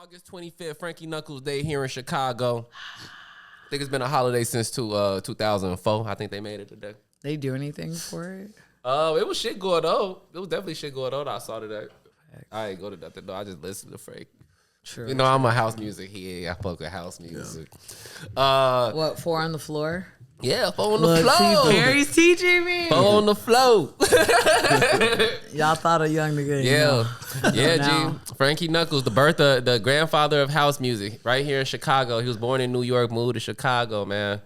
August 25th, Frankie Knuckles Day here in Chicago. I think it's been a holiday since 2004. I think they made it today. They do anything for it? It was shit going on. It was definitely shit going on. I saw today. I ain't go to nothing. No, I just listened to Frank. True. You know, I'm a house music here. I fuck with house music. What, 4 on the floor? Yeah, 4 on the floor. Barry's teaching me. 4 on the floor. Y'all thought a young nigga. Yeah. Yeah, Now. G. Frankie Knuckles, the grandfather of house music, right here in Chicago. He was born in New York, moved to Chicago, man.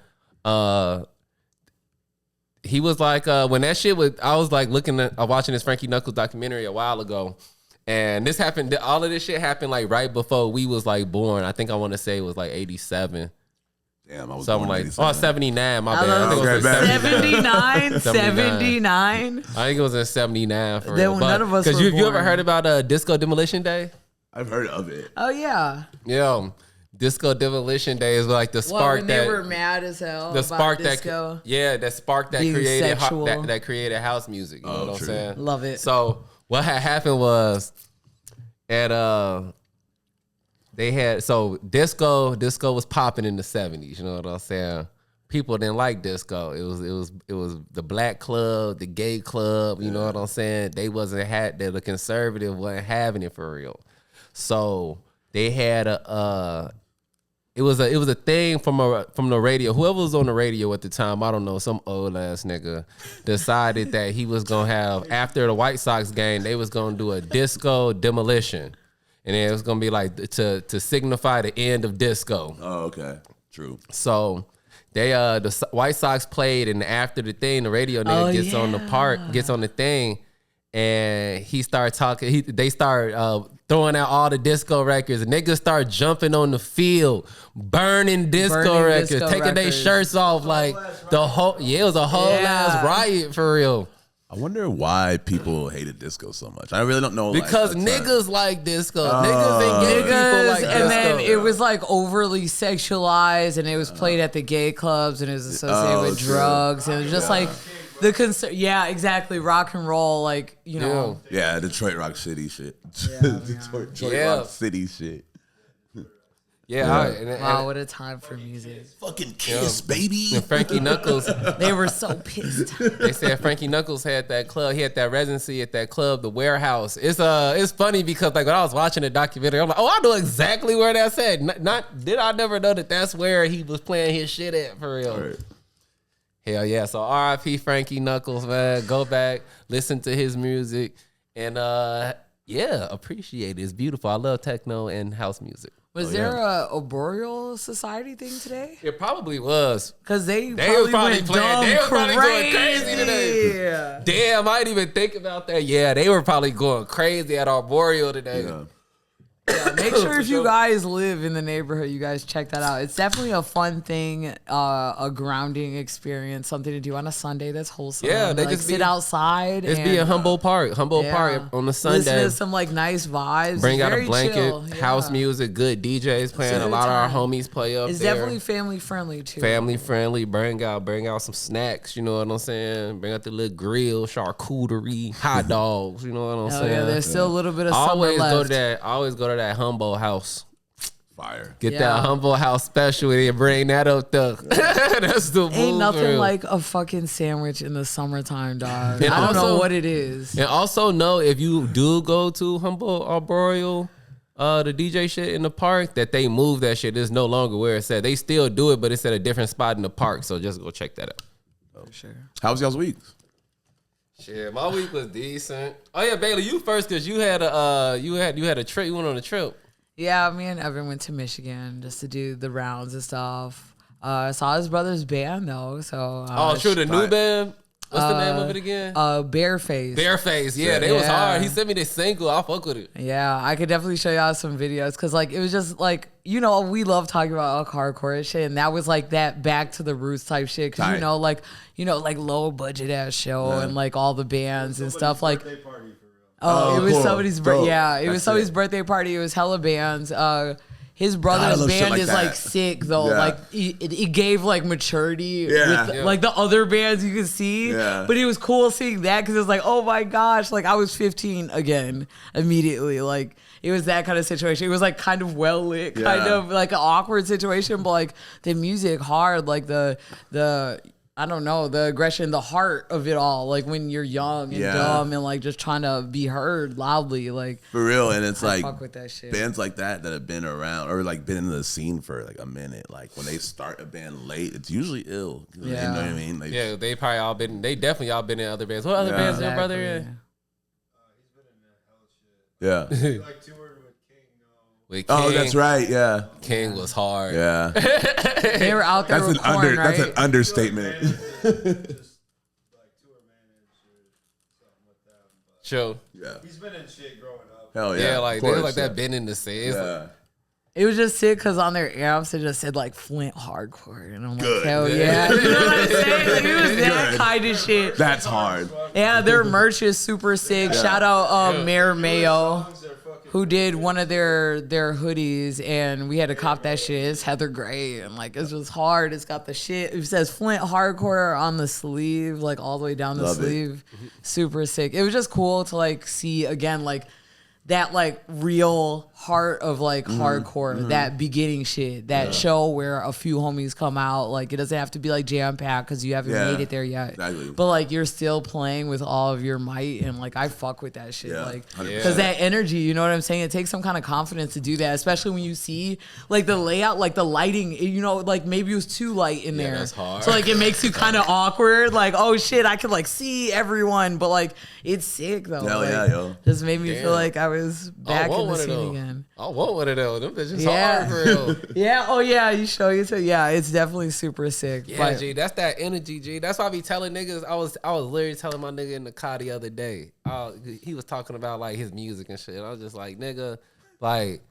He was like, when that shit was, I was like watching this Frankie Knuckles documentary a while ago. And this happened, all of this shit happened like right before we was like born. I think I want to say it was like 87. Damn, I was Something born in like, 87. 79, my bad. I think it was Okay, in 79? 79. 79? I think it was in 79 for Then real. none of us Because were you ever born. heard about Disco Demolition Day? I've heard of it. Oh, yeah. Yeah. Disco Demolition Day is like the What, spark when that they were mad as hell the about spark disco? that spark that Being created sexual. that created house music. You know what I'm true. saying? Love it. So what had happened was they had disco was popping in the 70s. You know what I'm saying? People didn't like disco. It was the black club, the gay club. You know what I'm saying? They the conservative wasn't having it for real. So they had it was a thing from the radio. Whoever was on the radio at the time, I don't know, some old ass nigga decided that he was gonna have, after the White Sox game, they was gonna do a disco demolition, and it was gonna be like to signify the end of disco. Oh, okay. True. So they the White Sox played, and after the thing, the radio nigga gets on the thing, and he started talking. They start throwing out all the disco records. And niggas start jumping on the field, burning disco records, taking their shirts off, like the whole. Yeah, it was a whole ass riot for real. I wonder why people hated disco so much. I really don't know. Because niggas like disco. Niggas and gay people like disco. And then it was like overly sexualized, and it was played at the gay clubs, and it was associated with drugs, and it was just like the concern. Yeah, exactly. Rock and roll, like, you know. Yeah, Detroit Rock City shit. Yeah, Detroit Yeah. Rock City shit. Wow, what a time for music. Fucking Kiss, baby. And Frankie Knuckles, They were so pissed. they said Frankie Knuckles had that club. He had that residency at that club, the Warehouse. It's funny because like when I was watching the documentary, I'm like, oh, I know exactly where that's at. Did I never know that's where he was playing his shit at for real. Right. Hell yeah. So R.I.P. Frankie Knuckles, man. Go back, listen to his music, and appreciate it. It's beautiful. I love techno and house music. Was there a Boreal Society thing today? It probably was. Because they was probably probably went playing. dumb They was probably going crazy crazy today. Damn, I didn't even think about that. Yeah, they were probably going crazy at Arboreal today. Yeah. Yeah, make sure if you guys live in the neighborhood, you guys check that out. It's definitely a fun thing, a grounding experience, something to do on a Sunday that's wholesome. Yeah, they like, just sit be- outside. It's and be in Humboldt Park on the listen Sunday. to some like nice vibes. Bring out a Very blanket, chill. house music, good DJs playing. A good lot of our time. homies play up It's there. definitely family friendly too. Family friendly. Bring out some snacks. You know what I'm saying? Bring out the little grill, charcuterie, hot dogs. You know what I'm Oh saying? yeah, there's still a little bit of I summer always left. go to that Humboldt House. Fire. Get Yeah. that Humboldt House special and bring that up there. That's the move. Ain't nothing for real. like a fucking sandwich in the summertime, dog. And I don't know also- what it is. And also know if you do go to Humboldt Arboreal, the DJ shit in the park, that they move that shit. It's no longer where it's at. They still do it, but it's at a different spot in the park. So just go check that out. For sure. How was y'all's week? Shit, my week was decent. Oh yeah, Bailey, you first because you had a trip. You went on a trip. Yeah, me and Evan went to Michigan just to do the rounds and stuff. Saw his brother's band though, so Oh, true, the new band. What's the name of it again? Bareface. Bareface. Yeah, they was Yeah. hard. He sent me this single. I fuck with it. Yeah, I could definitely show y'all some videos because like it was just like, you know, we love talking about like hardcore and shit, and that was like that back to the roots type shit because Tight. you know like low budget ass show and like all the bands and stuff like. Birthday party for real. Oh, it was cool. somebody's Dope. it was That's somebody's it. birthday party. It was hella bands. His brother's love shit band like is that. like sick though. Yeah. Like it gave like maturity Yeah. with Yeah. like the other bands you could see. Yeah. But it was cool seeing that because it was like, oh my gosh, like I was 15 again immediately. Like it was that kind of situation. It was like kind of well lit, kind Yeah. of like an awkward situation, but like the music hard, like the I don't know, the aggression, the heart of it all. Like when you're young and Yeah. dumb and like just trying to be heard loudly. Like For real, and it's like fuck with that shit. bands like that have been around or like been in the scene for like a minute. Like when they start a band late, it's usually ill. You Yeah. know what I mean? Like, Yeah, they probably all been. They definitely all been in other bands. What other Yeah. bands, your brother? Exactly. In? yeah. Like toured with King. With King. Oh, that's right. Yeah, King was hard. yeah. They were out there That's with Korn, right? that's an understatement. Just like tour managed or something with them. But Sure. Yeah. he's been in shit growing up. Hell yeah. Yeah, like of they was course, like that. yeah. Been in the scene. It's like- Yeah. It was just sick because on their amps it just said like Flint Hardcore, and I'm Good. like, hell yeah, you know what I'm saying? Like, it was that Good. kind of shit. That's hard. Yeah, their merch is super sick. Shout out Mayor Mayo, Songs are fucking who did one of their hoodies, and we had to cop that shit. It's Heather Gray, and like it's just hard. It's got the shit. It says Flint Hardcore on the sleeve, like all the way down the Love it. sleeve. Super sick. It was just cool to like see again, like that like real heart of like hardcore, that beginning shit, that show where a few homies come out. Like it doesn't have to be like jam packed because you haven't Yeah, made it there yet. exactly. But like you're still playing with all of your might, and like I fuck with that shit. Yeah, Like 100%. because that energy, you know what I'm saying? It takes some kind of confidence to do that, especially when you see like the layout, like the lighting. You know, like maybe it was too light in there. that's hard. So like it makes you kind of awkward. Like oh shit, I can like see everyone, but like it's sick though. Hell like, yeah, yo. Just made me Damn. feel like I was back I in want the one of scene those. again. I want one of those. Them bitches Yeah. hard for real. Yeah. Oh yeah. You show you too. Yeah. It's definitely super sick. Yeah, but G, that's that energy, G. That's why I be telling niggas. I was literally telling my nigga in the car the other day. He was talking about like his music and shit. I was just like, nigga, like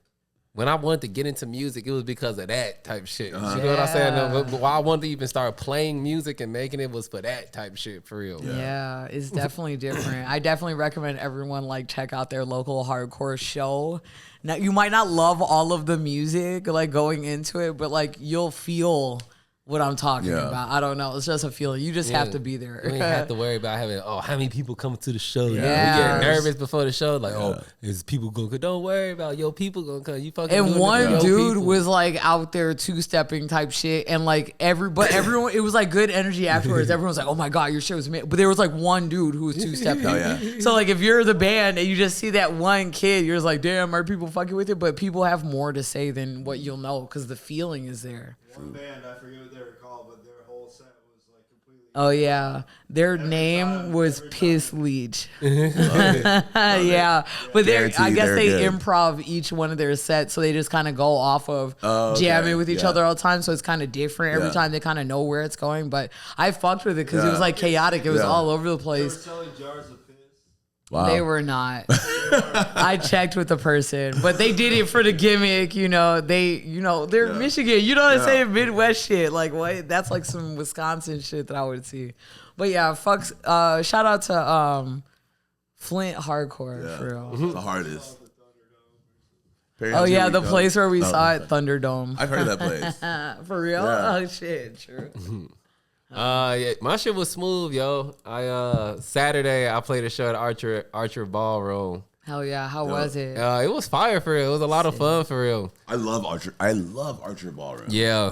when I wanted to get into music, it was because of that type shit. You know what I'm saying? Yeah. But why I wanted to even start playing music and making it was for that type shit for real. Yeah, it's definitely different. I definitely recommend everyone like check out their local hardcore show. Now you might not love all of the music like going into it, but like you'll feel what I'm talking Yeah. about. I don't know. It's just a feeling. You just have to be there. You ain't have to worry about having how many people come to the show. Yeah. We get nervous before the show, like is people gonna come? Don't worry about your people gonna come. You fucking doing And it one for your dude people. was like out there two-stepping type shit, and like everyone, it was like good energy afterwards. Everyone was like, "Oh my god, your show's amazing!" But there was like one dude who was two-stepping. Oh, yeah. So like if you're the band and you just see that one kid, you're just like, "Damn, are people fucking with it?" But people have more to say than what you'll know because the feeling is there. one band, I forget what they were called, but their whole set was like completely. Oh yeah, their name was Piss Leech. Yeah, but they I Guaranteed guess they're they good. improv each one of their sets, so they just kind of go off of okay. jamming with each Yeah. other all the time. So it's kind of different every Yeah. time. They kind of know where it's going. But I fucked with it because it Yeah. was like chaotic. It was Yeah. all over the They were place. selling jars of piss. Wow. They were not. I checked with the person, but they did it for the gimmick. You know, they're Michigan. You know what I'm Yeah. saying? Midwest shit. Like what? That's like some Wisconsin shit that I would see. But yeah, fucks. Shout out to Flint Hardcore Yeah. for real. The hardest. Oh yeah, the place where we saw it, Thunderdome. I've heard of that place. For real? Yeah. Oh shit, true. Yeah, my shit was smooth, yo. I Saturday I played a show at Archer Ballroom. Hell yeah, how was it? It was fire for real. It was a lot of fun for real. I love Archer Ballroom. Yeah,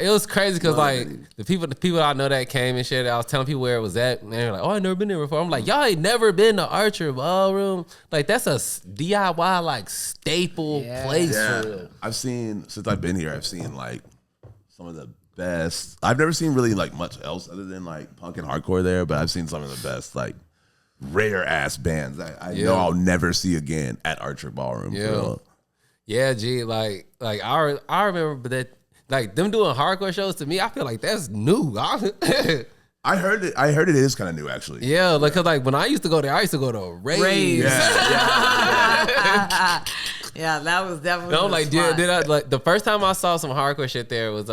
it was crazy because like the people I know that came and shit. I was telling people where it was at, and they were like, "Oh, I never been there before." I'm like, "Y'all ain't never been to Archer Ballroom? Like that's a DIY like staple Yeah. place Yeah. for real." I've seen, since I've been here, I've seen like some of the best. I've never seen really like much else other than like punk and hardcore there, but I've seen some of the best like rare ass bands I know I'll never see again at Archer Ballroom. for Yeah. real. Yeah, G, like I remember that like them doing hardcore shows to me. I feel like that's new. I heard it is kind of new actually. Yeah, like cause like when I used to go there, I used to go to raves. Raves. Yeah. Yeah, that was definitely. No, the like spot. did I like the first time I saw some hardcore shit there was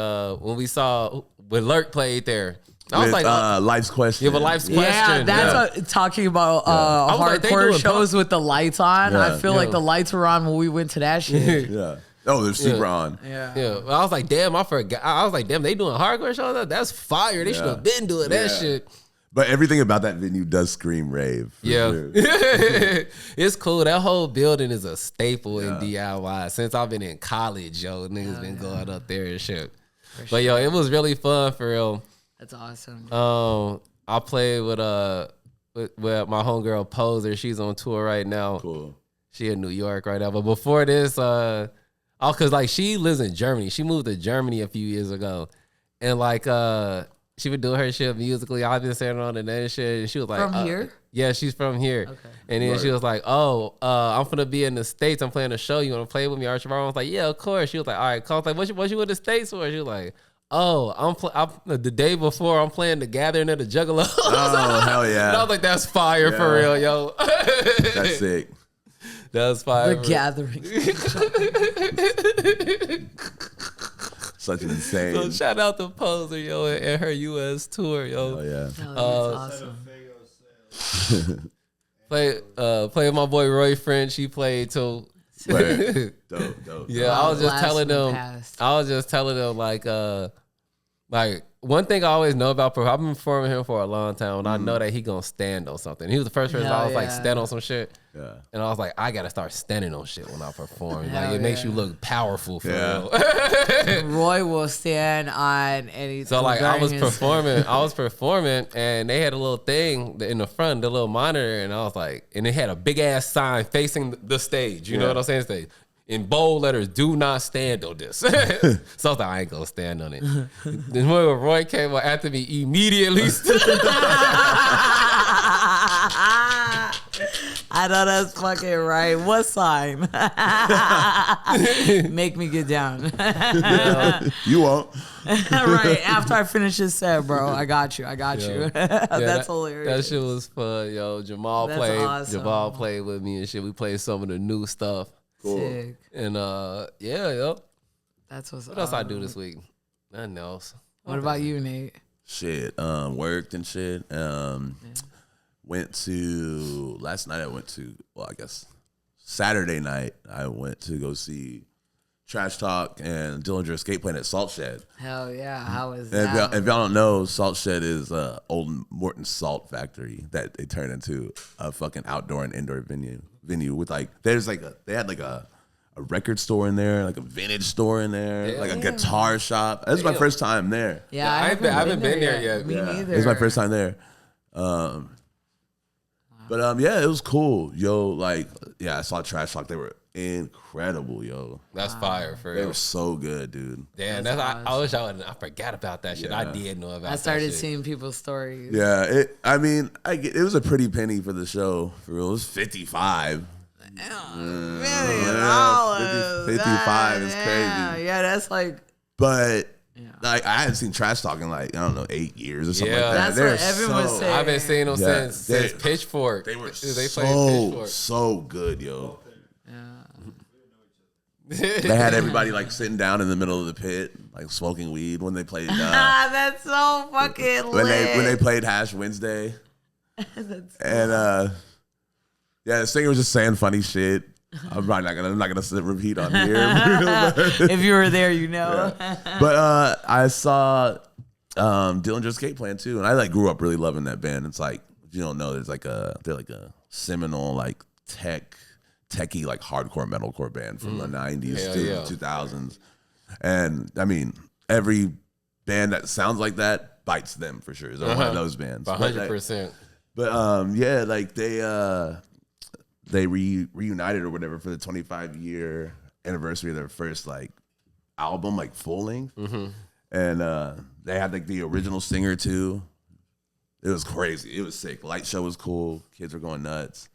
when Lurk played there. I was With, like, Life's Question. yeah, but Life's Yeah, Question. that's what, talking about was like, they hardcore doing shows with the lights on. I Yeah. feel like the lights were on when we went to that shit. Yeah. Oh, they're super on. Yeah. Yeah, I was like, damn, I forgot. I was like, damn, they doing hardcore shows. That's fire. They should have been doing that shit. But everything about that venue does scream rave. For Yeah, sure. it's cool. That whole building is a staple in DIY since I've been in college. Yo, niggas been going up there and shit. But yo, it was really fun for real. That's awesome. I played with my homegirl Poser. She's on tour right now. Cool. She in New York right now. But before this, cause like she lives in Germany. She moved to Germany a few years ago, and like she would do her shit musically. I've been saying on and that shit. And she was like, From here? Yeah, she's from here. Okay. And then she was like, oh, I'm finna be in the States. I'm playing a show. You wanna play with me? Archie Brown was like, yeah, of course. She was like, all right, call. Like, what you in the States for? She was like, oh, I'm the day before I'm playing the Gathering of the Juggalos. Oh, hell yeah. And I was like, that's fire for real, yo. That's sick. That's fire. The Gathering. Such an insane. So shout out to Poser, yo, and her U.S. tour, yo. Oh, yeah. That's awesome. Play with my boy Roy French. He played too. Word. Dope. Yeah, I was just Last telling one them. passed. I was just telling them like one thing I always know about I've been performing him for a long time, and I know that he gonna stand on something. He was the first person I was like yeah. stand on some shit. Yeah. And I was like, I gotta start standing on shit when I perform. Like Hell it makes yeah. you look powerful for real. Roy will stand on anything. So like I was during his- performing, and they had a little thing in the front, the little monitor, and I was like, and it had a big ass sign facing the stage. You know what I'm saying? Stage. In bold letters, do not stand on this. So I was like, I ain't gonna stand on it. Then when Roy came up after me, immediately I know that's fucking right. What sign? Make me get down. You won't. Right after I finish this set, bro. I got you. Yeah, That's hilarious. That shit was fun, yo. Jamal That's played. awesome. Jamal played with me and shit. We played some of the new stuff. Sick. And yeah, yo. That's what's What else I do this week? Nothing else. What about you, Nate? Shit. Worked and shit. Went to last night. I guess Saturday night. I went to go see Trash Talk and Dillinger Escape Plan at Salt Shed. Hell yeah. How is And that? if y'all don't know, Salt Shed is old Morton Salt Factory that they turned into a fucking outdoor and indoor venue with like they had like a record store in there, like a vintage store in there, like a guitar shop. This is my first time there. Yeah, I haven't been there yet. Me neither. It was my first time there. But yeah, it was cool. Yo, like, yeah, I saw Trash Talk. They were incredible, yo. That's fire for They real. were so good, dude. Damn, I wish I forgot about that shit. I did know about I started that shit. seeing people's stories. Yeah, it was a pretty penny for the show. For real, it was 55. $50. 55 is crazy. Yeah, that's like But like I hadn't seen Trash Talk in like, I don't know, 8 years or something Yeah. like that. That's what everyone said. I've been seeing them Yeah. since Pitchfork. They were played so Pitchfork. good, yo. They had everybody like sitting down in the middle of the pit, like smoking weed when they played. That's so fucking when lit. they played Hash Wednesday, and yeah, the singer was just saying funny shit. I'm not gonna repeat on here, If you were there, you know. but I saw Dillinger Escape Plan too, and I like grew up really loving that band. It's like, if you don't know, they're like a seminal like techie like hardcore metalcore band from the 90s Hell to yeah. the 2000s. And I mean, every band that sounds like that bites them for sure. They're one of those bands. 100%. But yeah, like they reunited or whatever for the 25-year anniversary of their first like album, like full length. And they had like the original singer too. It was crazy. It was sick. Light show was cool. Kids were going nuts.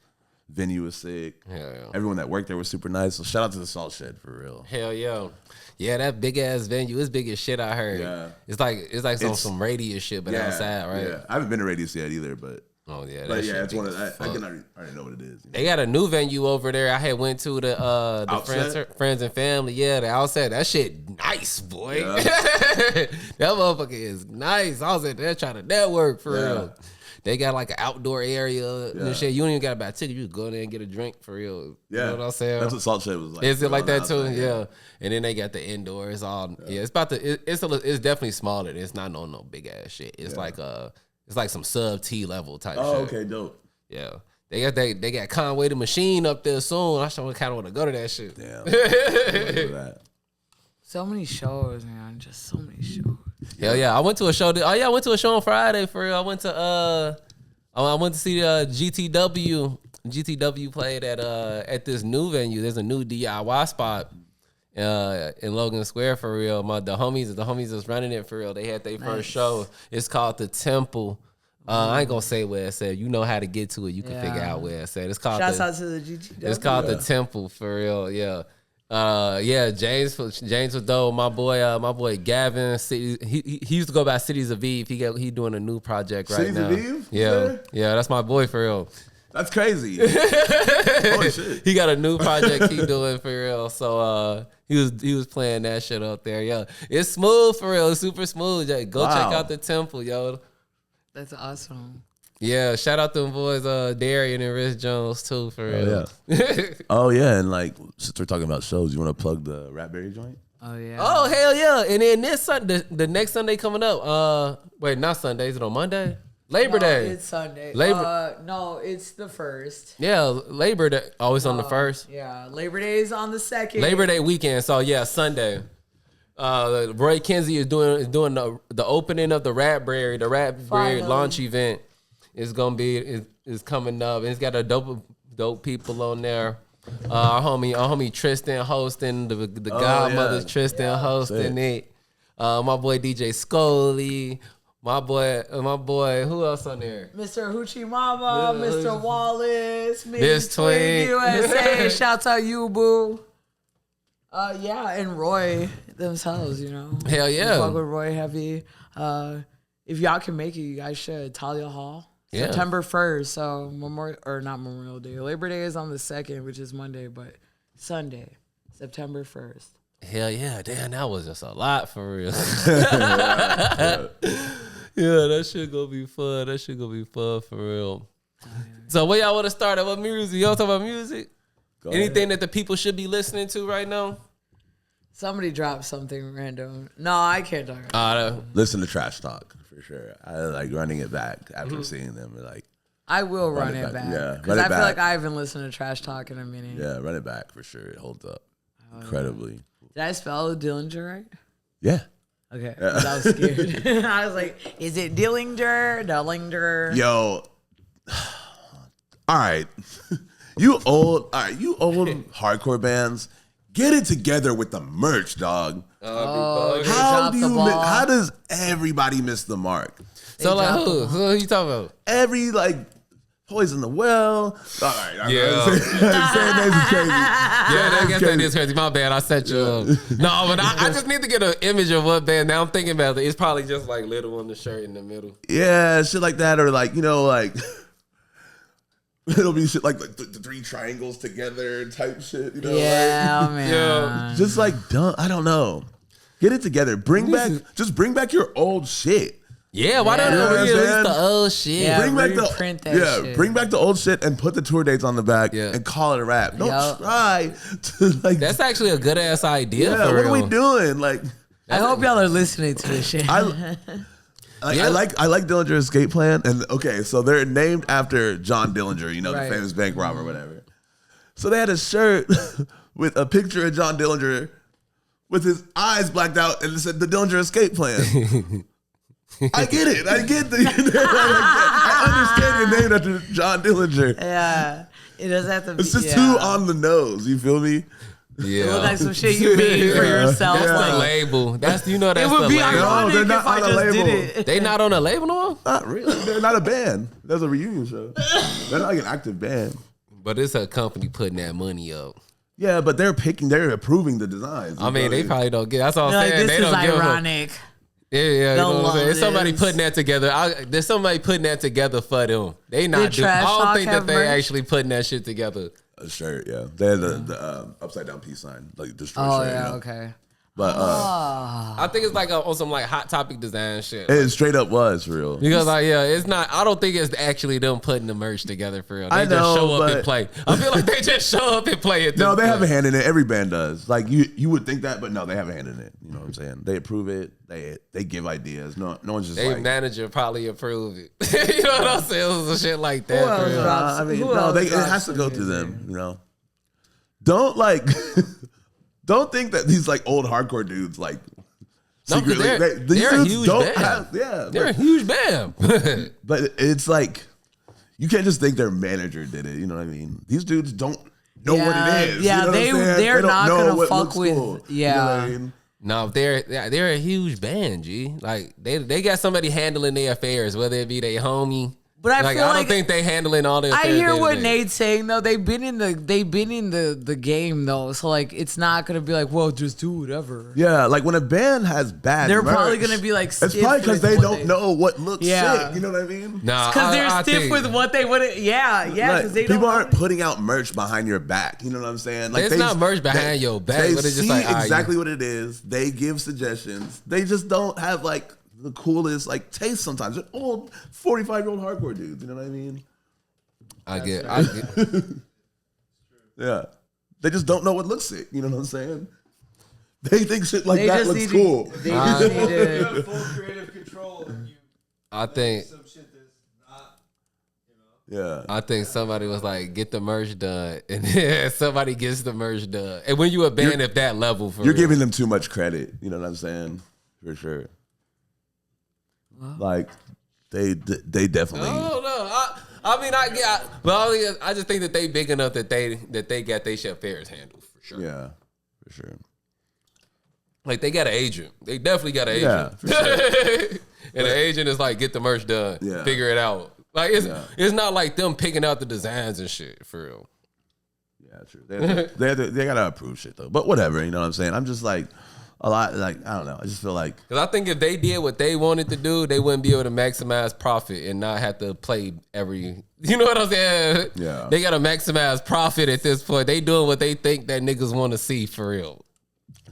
Venue was sick. Yeah. Everyone that worked there was super nice. So shout out to the Salt Shed for real. Hell yeah. Yeah, that big ass venue is big as shit, I heard. Yeah. It's like some radius shit, but outside, right? Yeah. I haven't been to Radius yet either, but Oh yeah, that yeah, shit it's big one as of I fuck. can already know what it is. You know? They got a new venue over there. I had went to the Outset? friends and family. Yeah, the Outset. That shit nice, boy. that motherfucker is nice. I was in there trying to network for real. They got like an outdoor area and shit. You don't even got to buy a ticket. You just go there and get a drink for real. Yeah, you know what I'm saying? That's what Salt Shed was like. Is it like that too? outside, Yeah. And then they got the indoor. It's all it's about to. It's definitely smaller. It's not no big ass shit. It's like it's like some sub T level type shit. Oh, okay, dope. Yeah. They got Conway the Machine up there soon. I kind of want to go to that shit. Damn. Look at that. So many shows, man. Just so many shows. Hell yeah. I went to a show. I went to a show on Friday for real. I went to see GTW. GTW played at this new venue. There's a new DIY spot in Logan Square for real. The homies is running it for real. They had their first show. It's called The Temple. I ain't gonna say where it said. You know how to get to it. You can figure out where it said. It's called. Shouts out to the GTW. It's called The Temple for real. Yeah. James was dope. My boy Gavin. He used to go by Cities of Eve. He doing a new project right Cities now. of Eve? Yeah, that's my boy for real. That's crazy. Holy shit. He got a new project he doing for real. So he was playing that shit up there. Yo, it's smooth for real. It's super smooth. Go check out The Temple, yo. That's awesome. Yeah, shout out them boys, Darian and Rich Jones too for real. Oh yeah, and like since we're talking about shows, you want to plug the Ratberry joint? Oh yeah. Oh hell yeah! And then this Sunday, the next Sunday coming up. Wait, not Sunday. Is it on Monday? Labor Day. It's Sunday. Labor. No, it's the 1st. Yeah, Labor Day. Oh, it's on the 1st. Yeah, Labor Day is on the 2nd. Labor Day weekend. So yeah, Sunday. Roy Kinsey is doing the opening of the Ratberry. The Ratberry Finally. launch event is gonna be is coming up. And it's got a dope people on there. Our homie Tristan hosting the Godmothers. Yeah. Tristan hosting it. My boy DJ Scully. My boy, who else on there? Mr. Hoochie Mama, Mr. Wallace, Miss Twin. USA. Shouts out you, boo. Yeah, and Roy themselves, you know. Hell yeah. Fuck with Roy heavy. If y'all can make it, you guys should. Talia Hall. Yeah. September 1st. So not Memorial Day. Labor Day is on the 2nd, which is Monday, but Sunday, September 1st. Hell yeah. Damn, that was just a lot for real. Yeah, that shit gonna be fun. That shit gonna be fun for real. So where y'all want to start at? What music? Y'all talk about music? Go Anything ahead. that the people should be listening to right now? Somebody dropped something random. No, I can't talk about it. Listen to Trash Talk for sure. I like running it back after seeing them. Like, I will run it it back. back. Yeah, Because run it I feel back. like I haven't listened to Trash Talk in a minute. yeah, run it back for sure. It holds up incredibly. Did I spell Dillinger right? Yeah. Okay. 'Cause I was scared. I was like, is it Dillinger? Yo. All right. You old hardcore bands, get it together with the merch, dog. Oh, How does everybody miss the mark? So like dropped who? Who you talking about? Every like Poison the Well. All right. Yeah. Saying names is crazy. Yeah, I guess that is crazy. My bad. I set you up. No, but I just need to get an image of what band. Now I'm thinking about it. It's probably just like Little on the shirt in the middle. Yeah, shit like that, or like, you know, like it'll be shit like the three triangles together type shit, you know? Yeah, like, man. Yeah. just like dumb. I don't know. Get it together. Bring back your old shit. Yeah, why don't You know what I'm we release saying? the old shit? Yeah. Bring back reprint that shit. bring back the old shit and put the tour dates on the back and call it a wrap. Don't Yup. try to like. That's actually a good ass idea. yeah. For What real. are we doing? Like, I hope y'all are listening to this shit. I like Dillinger Escape Plan, and okay, so they're named after John Dillinger, you know, Right. the famous bank robber, or whatever. So they had a shirt with a picture of John Dillinger with his eyes blacked out, and it said the Dillinger Escape Plan. I get it. I get I understand you're named after John Dillinger. Yeah. It does have to be. It's just yeah. too on the nose. You feel me? Yeah. It look like some shit you made for yourself. That's Like, the label. That's that's it would the be label. ironic they're not if I on a just did label. it. They not on a label no more? Not really. They're not a band. There's a reunion show. They're not like an active band. But it's a company putting that money up. Yeah, but they're approving the designs. I mean, they probably don't get. That's all I'm Like, saying. this They is don't give a. ironic. Yeah, you know Don't what I'm saying? love There's somebody this. putting that together. There's somebody putting that together for them. They not Did doing. I Trash don't Talk think have that they merch? actually putting that shit together. A shirt, yeah. They had the upside down peace sign, like destroy Oh, shirt. yeah, you know? okay. But I think it's like on some like Hot Topic design shit. it straight up was for real. Because like it's not. I don't think it's actually them putting the merch together for real. They I just know, show up and but- play. I feel like they just show up and play it. No, they have a hand in it. Every band does. Like you would think that, but no, they have a hand in it. You know what I'm saying? They approve it. They give ideas. No one's just Their like. manager probably approved it. You know what I'm saying? Some shit like that. Who for else real. drops- I mean, who no, else it drops has to some go through music? them. You know, don't like, don't think that these like old hardcore dudes like. No, 'cause secretly, these they're a dudes huge don't band. have- yeah, They're a huge band. but it's like you can't just think their manager did it. You know what I mean? These dudes don't know what it is. Yeah, you know what I'm saying? they're They don't not know gonna what fuck looks with- cool. yeah. You know what I mean? No, they're a huge band, G. Like they got somebody handling their affairs, whether it be their homie. But I feel I don't like- think they handling all their I affairs. hear day to what day. Nate's saying though. They've been in the game though, so like it's not gonna be like, well, just do whatever. Yeah, like when a band has bad, They're probably merch, gonna be, like, it's stiff probably because with they what don't they- know what looks Yeah. sick. You know what I mean? Nah, Because they're I stiff think with what they would. Yeah, Like, because they people don't. aren't putting out merch behind your back. You know what I'm saying? Like It's not merch behind your back, They but it's just see like, ah, exactly what it is. They give suggestions. They just don't have like the coolest like taste. Sometimes they're old 45-year-old hardcore dudes. You know what I mean? I get. Yeah. They just don't know what looks sick. You know what I'm saying? They think shit like They that just looks need to- cool. They just need You to. have full creative control and you I think. some shit that's not, you know. Yeah. I think somebody was like, "Get the merch done," and then somebody gets the merch done. And when you a band at that level, for You're real. giving them too much credit. You know what I'm saying? For sure. Like they definitely. No. I mean, I get, but I just think that they big enough that they got their shit affairs handled for sure. Yeah, for sure. Like they got an agent. They definitely got an Yeah, agent. for sure. And the agent is like, get the merch done. Yeah. Figure it out. Like it's not like them picking out the designs and shit for real. Yeah, true. They gotta approve shit though. But whatever, you know what I'm saying? I'm just like a lot like I don't know. I just feel like Because I think if they did what they wanted to do, they wouldn't be able to maximize profit and not have to play every. You know what I'm saying? Yeah. They got to maximize profit at this point. They doing what they think that niggas want to see for real.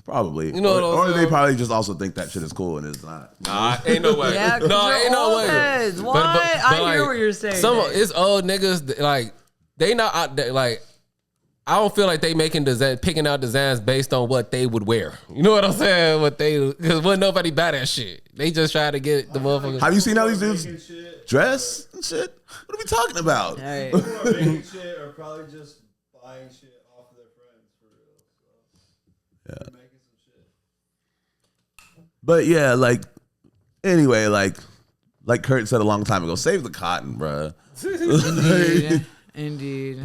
probably. You know what I'm or they saying? probably just also think that shit is cool and it's not. Nah, ain't no way. Yeah, 'cause no, you're ain't no old way. heads. What? I hear what you're saying, Some Nate. it's old niggas that, like they not out there, like. I don't feel like they picking out designs based on what they would wear. You know what I'm saying? Because wouldn't nobody buy that shit. They just try to get the motherfuckers. Have you seen how these dudes Making shit, dress and shit? What are we talking about? Hey. people who are making shit are probably just buying shit off of their friends for real. So they're making some shit. But yeah, like anyway, like Kurt said a long time ago, save the cotton, bruh. Indeed.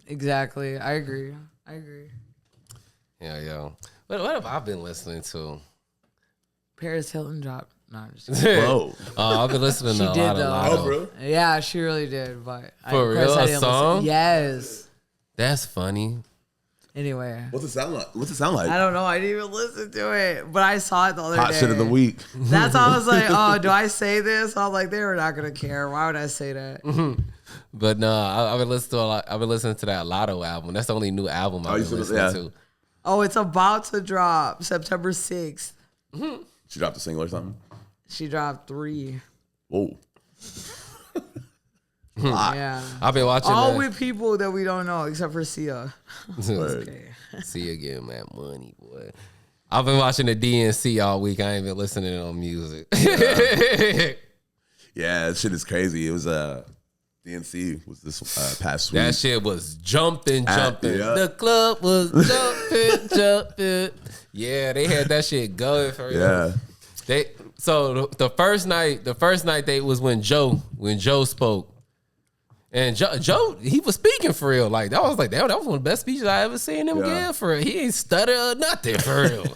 Exactly. I agree. Yeah. What have I been listening to? Paris Hilton dropped. No, I'm just kidding. Whoa. I've been listening She to a did, lot of though. Lotto. Oh, bro. Yeah, she really did. But For of course, real? I A didn't song? listen. Yes. That's funny. Anyway, What's it sound like? What's it sound like? I don't know. I didn't even listen to it, but I saw it the other Hot day. shit of the week. That's how I was like, oh, do I say this? I was like, they were not gonna care. Why would I say that? But no, I've been listening to a lot. I've been listening to that Lotto album. That's the only new album I've you been said- listening yeah. to. Oh, it's about to drop September 6th. She dropped a single or something. She dropped 3. Whoa. Yeah. I've been watching. All with people that we don't know except for Sia. Word. See you getting that money, boy. I've been watching the DNC all week. I ain't been listening on music. Yeah, that shit is crazy. It was DNC was this past week. That shit was jumping. Yeah. The club was jumping. Yeah, they had that shit going for real. Yeah. So the first night they was when Joe spoke. And Joe, he was speaking for real. Like that was one of the best speeches I ever seen him Yeah. give for real. He ain't stutter or nothing for real.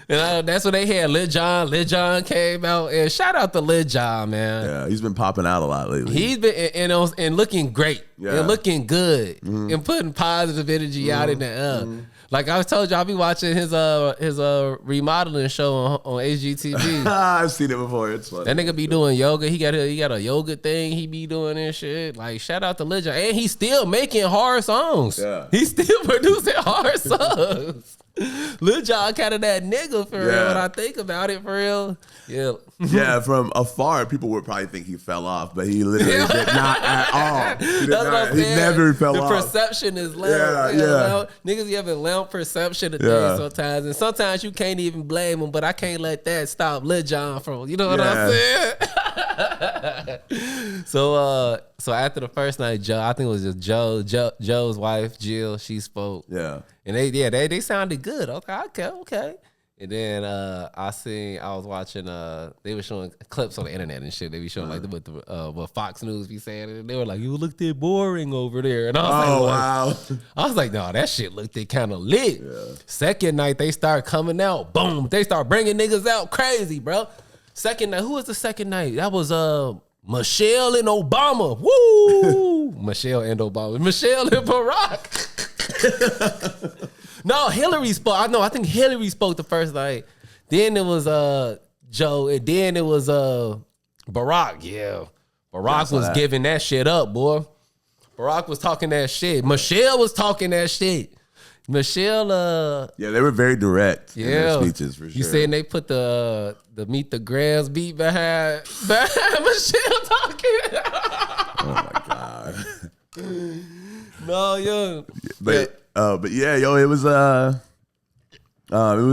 And that's when they had Lil Jon. Lil Jon came out, and shout out to Lil Jon, man. Yeah, he's been popping out a lot lately. He's been and looking great, and looking good, and putting positive energy out in the air. Like I told you, I'll be watching his remodeling show on HGTV. I've seen it before. It's funny. That nigga be doing yoga. He got a yoga thing. He be doing and shit. Like shout out to Lil Jon, and he's still making hard songs. Yeah. He's still producing hard songs. Lil Jon kind of that nigga for real. When I think about it, for real. Yeah. Yeah, from afar, people would probably think he fell off, but he literally did not at all. He, That's what I'm he saying. never fell off. The perception is loud. Niggas you have a loud perception of things sometimes, and sometimes you can't even blame them. But I can't let that stop Lil Jon from. You know what I'm saying? So after the first night, Joe, I think it was just Joe's wife, Jill. She spoke. Yeah, and they sounded good. Okay. And then I was watching they were showing clips on the internet and shit. They be showing like what Fox News be saying, and they were like, "You looked it boring over there." And I was wow. I was like, "No, that shit looked it kind of lit." Yeah. Second night they start coming out, boom. They start bringing niggas out crazy, bro. Second night, who was the second night? That was Michelle and Obama. Woo! Michelle and Obama. Michelle and Barack. No, Hillary spoke. I think Hillary spoke the first night. Then it was Joe, and then it was Barack. Yeah. Barack was giving that shit up, boy. Barack was talking that shit. Michelle was talking that shit. Michelle, yeah, they were very direct in their speeches for sure. You saying they put the Meet the Grams beat behind Michelle talking? Oh my god. No, yo. But yeah, yo, it was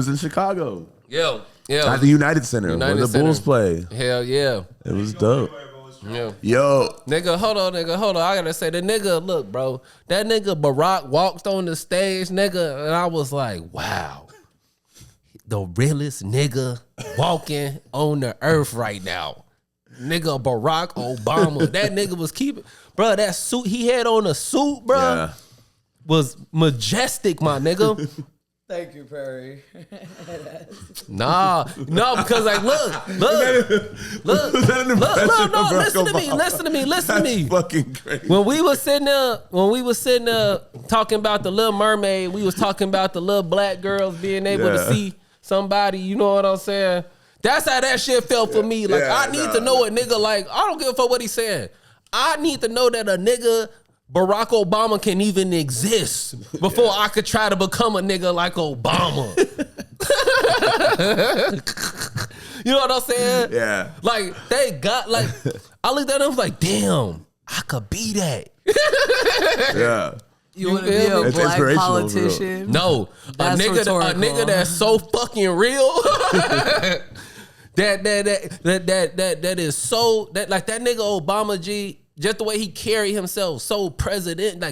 in Chicago. Yeah. At the United Center where the Bulls play. Hell yeah. It was dope. Yeah. Yo. Nigga, hold on. I gotta say, the nigga, look, bro. That nigga Barack walked on the stage, nigga, and I was like, wow. The realest nigga walking on the earth right now. Nigga Barack Obama. That nigga was keeping, bro, that suit, he had on a suit, bro, was majestic, my nigga. Thank you, Perry. No, because like, look, no, listen to me. That's fucking crazy. When we was sitting there talking about the Little Mermaid, we was talking about the little black girls being able to see somebody, you know what I'm saying? That's how that shit felt for me. Like, I need to know a nigga, like, I don't give a fuck what he's saying. I need to know that a nigga Barack Obama can even exist before I could try to become a nigga like Obama. You know what I'm saying? Yeah. Like, they got, like, I looked at them, I was like, damn, I could be that. Yeah. You want to be a black politician? No, a nigga that's so fucking real. that is so, that like that nigga Obama G, just the way he carry himself, so president,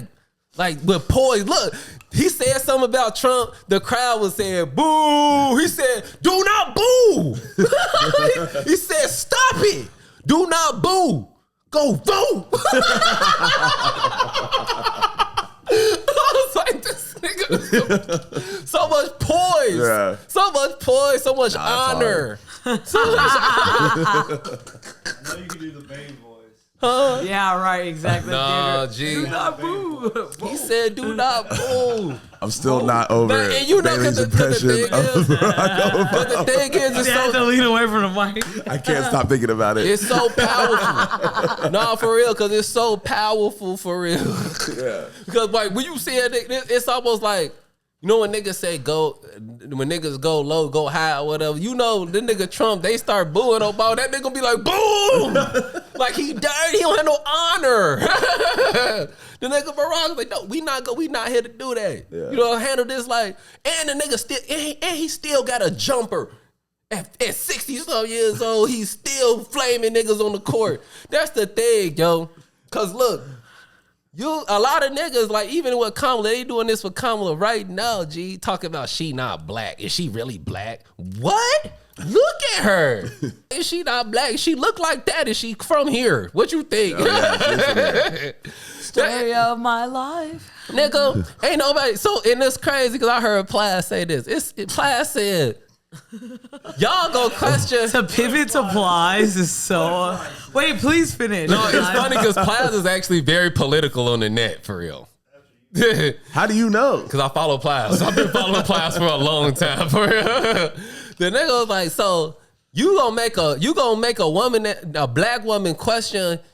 like with poise. Look, he said something about Trump. The crowd was saying boo. He said, "Do not boo." He said, "Stop it. Do not boo. Go vote." I was like, this nigga, so much poise, so much honor. So much I know you can do the Bane voice. Yeah, right, exactly. Nah, G. Do not boo. He said, "Do not boo." I'm still not over And you know, Bailey's the impression thing of Barack Obama. But the thing is, it's You had to so, lean away from the mic. I can't stop thinking about it. it's so powerful. Nah, for real, because it's so powerful, for real. Yeah. Because like when you see it, it's almost like, you know, when niggas say when niggas go low, go high, or whatever. You know, the nigga Trump, they start booing Obama. That nigga be like, boom, like he dirty. He don't have no honor. The nigga Barack like, no, we not here to do that. Yeah. You know, handle this like, and the nigga still, and he still got a jumper. At 60-some years old, he's still flaming niggas on the court. That's the thing, yo. Cause look. A lot of niggas, like even with Kamala, they doing this with Kamala right now, G, talking about she not black. Is she really black? What? Look at her. Is she not black? She look like that. Is she from here? What you think? Oh, yeah, Story of my life. Nigga, ain't nobody. So, and it's crazy because I heard Plaid say this. Plaid said, Y'all go question. To pivot to Plies is so. Wait, please finish. No, it's funny because Plies is actually very political on the net, for real. How do you know? Because I follow Plies. I've been following Plies for a long time, for real. The nigga was like, so you gonna make a woman, a black woman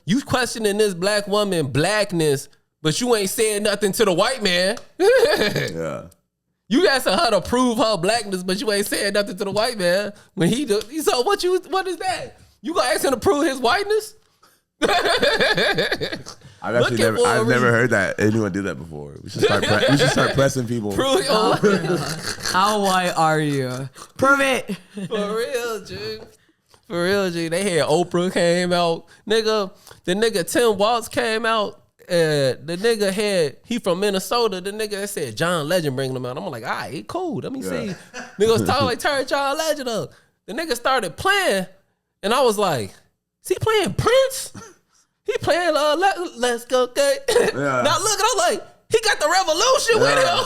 you questioning this black woman blackness, but you ain't saying nothing to the white man. Yeah. You asking her to prove her blackness, but you ain't saying nothing to the white man when he do. So what is that? You gonna ask him to prove his whiteness? I've never heard that anyone do that before. We should start pressing people. Prove your How white are you? Prove it. For real, G. For real, G. They had Oprah came out. Nigga, the nigga Tim Waltz came out. The nigga he from Minnesota. The nigga that said John Legend bringing him out. I'm like, all right, cool. Let me see. Nigga was talking like, turn John Legend up. The nigga started playing, and I was like, is he playing Prince? He playing Let's Go Gay. Yeah. Now look, I'm like, he got the revolution with him.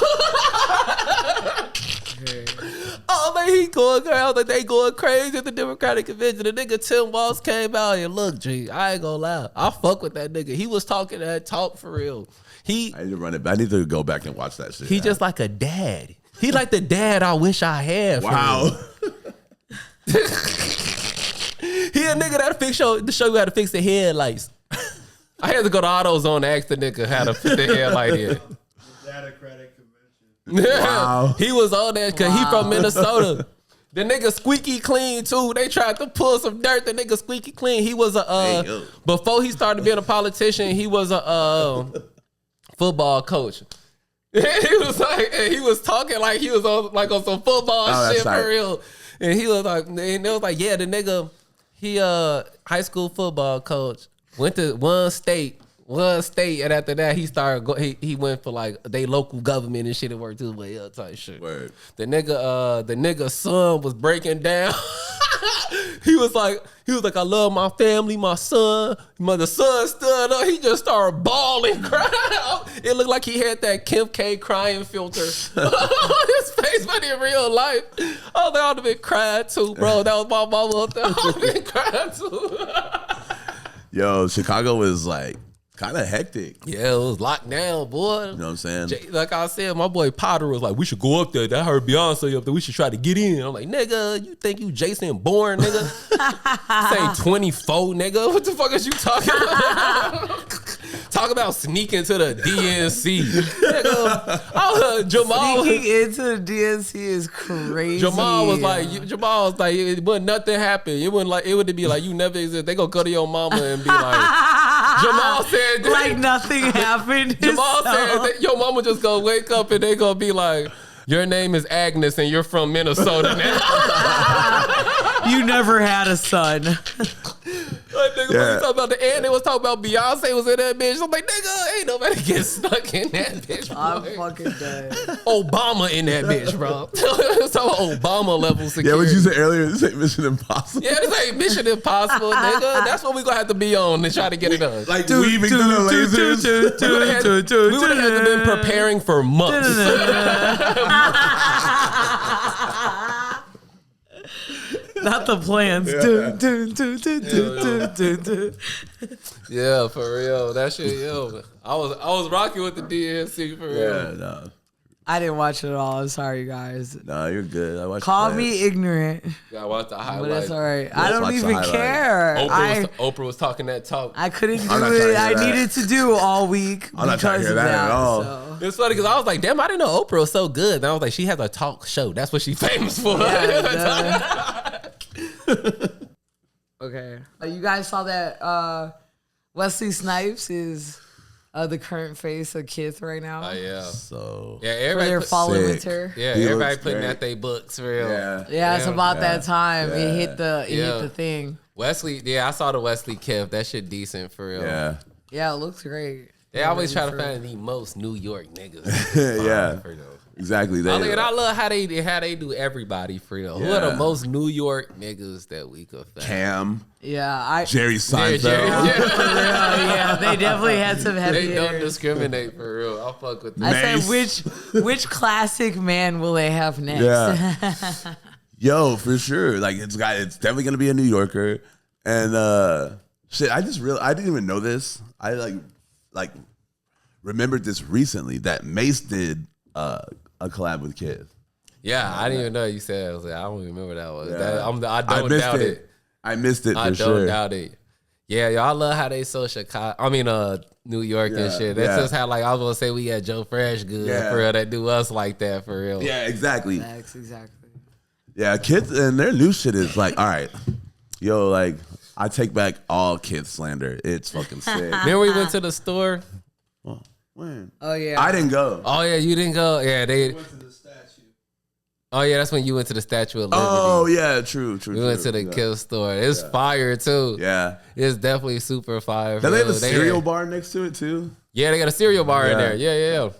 Oh man, he going around like they going crazy at the Democratic convention. The nigga Tim Walz came out and look, G, I ain't gonna lie, I fuck with that nigga. He was talking that talk for real. I need to run it. I need to go back and watch that shit. He just like a dad. He like the dad I wish I had. Wow. He a nigga that'll show you how to fix the headlights. I had to go to AutoZone to ask the nigga how to put the headlight in. Data credit convention. Wow. He was on that because he from Minnesota. The nigga squeaky clean too. They tried to pull some dirt. The nigga squeaky clean. He was before he started being a politician, he was a football coach. He was talking like he was on some football shit for real. And he was like, and it was like, yeah, the nigga, he high school football coach, went to one state, and after that he started he went for like they local government and shit and worked his way up type shit. Word. The nigga's son was breaking down. He was like, I love my family, my son. The son stood up. He just started bawling, crying out. It looked like he had that Kim K crying filter on his face, but in real life, I would have been crying too, bro. That was my mama. I would have been crying too. Yo, Chicago was like kind of hectic. Yeah, it was locked down, boy. You know what I'm saying? Like I said, my boy Potter was like, we should go up there. I heard Beyonce up there. We should try to get in. I'm like, nigga, you think you Jason Bourne, nigga? Say 24, nigga. What the fuck is you talking about? Talk about sneaking to the DNC. Nigga, Jamal. Sneaking into the DNC is crazy. Jamal was like, it wouldn't nothing happen. It would be like, you never exist. They gonna go to your mama and be like, Jamal said, like nothing happened. Jamal said that your mama just gonna wake up and they gonna be like, your name is Agnes and you're from Minnesota now. You never had a son. Like, nigga, yeah. Talking about the end, they was talking about Beyonce was in that bitch. I'm like, nigga, ain't nobody get stuck in that bitch, bro. I'm fucking dead. Obama in that bitch, bro. It's talking Obama level security. Yeah, what you said earlier, this ain't Mission Impossible. Yeah, this ain't Mission Impossible, nigga. That's what we gonna have to be on to try to get it done. Like weaving through the lasers. We would have had to been preparing for months. Not the plans. Yeah, for real. That shit, yo. I was rocking with the DNC for real. Yeah, no. I didn't watch it at all. I'm sorry, guys. No, you're good. I watched. Call me ignorant. Yeah, I watched the highlight. But that's all right. I don't even care. Oprah was talking that talk. I couldn't do it. I needed to do all week. I'm not trying to hear that at all. So. It's funny because I was like, damn, I didn't know Oprah was so good. And I was like, she has a talk show. That's what she's famous for. Yeah, okay. You guys saw that Wesley Snipes is the current face of Kith right now. Oh, yeah. So yeah, everybody for their fall and winter. Yeah, everybody putting out their books for real. Yeah, it's about that time. Yeah. It hit the thing. Wesley, yeah, I saw the Wesley Kith. That shit decent for real. Yeah, it looks great. They always try to find the most New York niggas. Yeah. Exactly. I love how they do everybody for real. Yeah. Who are the most New York niggas that we could find? Cam. Yeah, Jerry Seinfeld. Yeah, they definitely had some heavy They don't discriminate for real. I'll fuck with them. I said, which classic man will they have next? Yeah. Yo, for sure. Like it's definitely gonna be a New Yorker. And shit, I didn't even know this. I like remembered this recently that Mace did a collab with Kid. Yeah, I didn't even know you said. I was like, I don't even remember that one. Yeah. I don't doubt it. I missed it. I for don't sure. doubt it. Yeah, y'all love how they so Chicago. I mean, New York and shit. That's just how like I was gonna say we had Joe Fresh good for real. That do us like that for real. Yeah, exactly. Facts, exactly. Yeah, Kids and their new shit is like, all right, yo, like I take back all Kid slander. It's fucking sick. Then we went to the store. When? Oh yeah. I didn't go. Oh yeah, you didn't go. Yeah, they. Went to the statue. Oh yeah, that's when you went to the Statue of Liberty. Oh yeah, true. We went to the Kill store. It's fire too. Yeah. It's definitely super fire. Then they have a They cereal had- bar next to it too. Yeah, they got a cereal bar in Yeah. there. Yeah.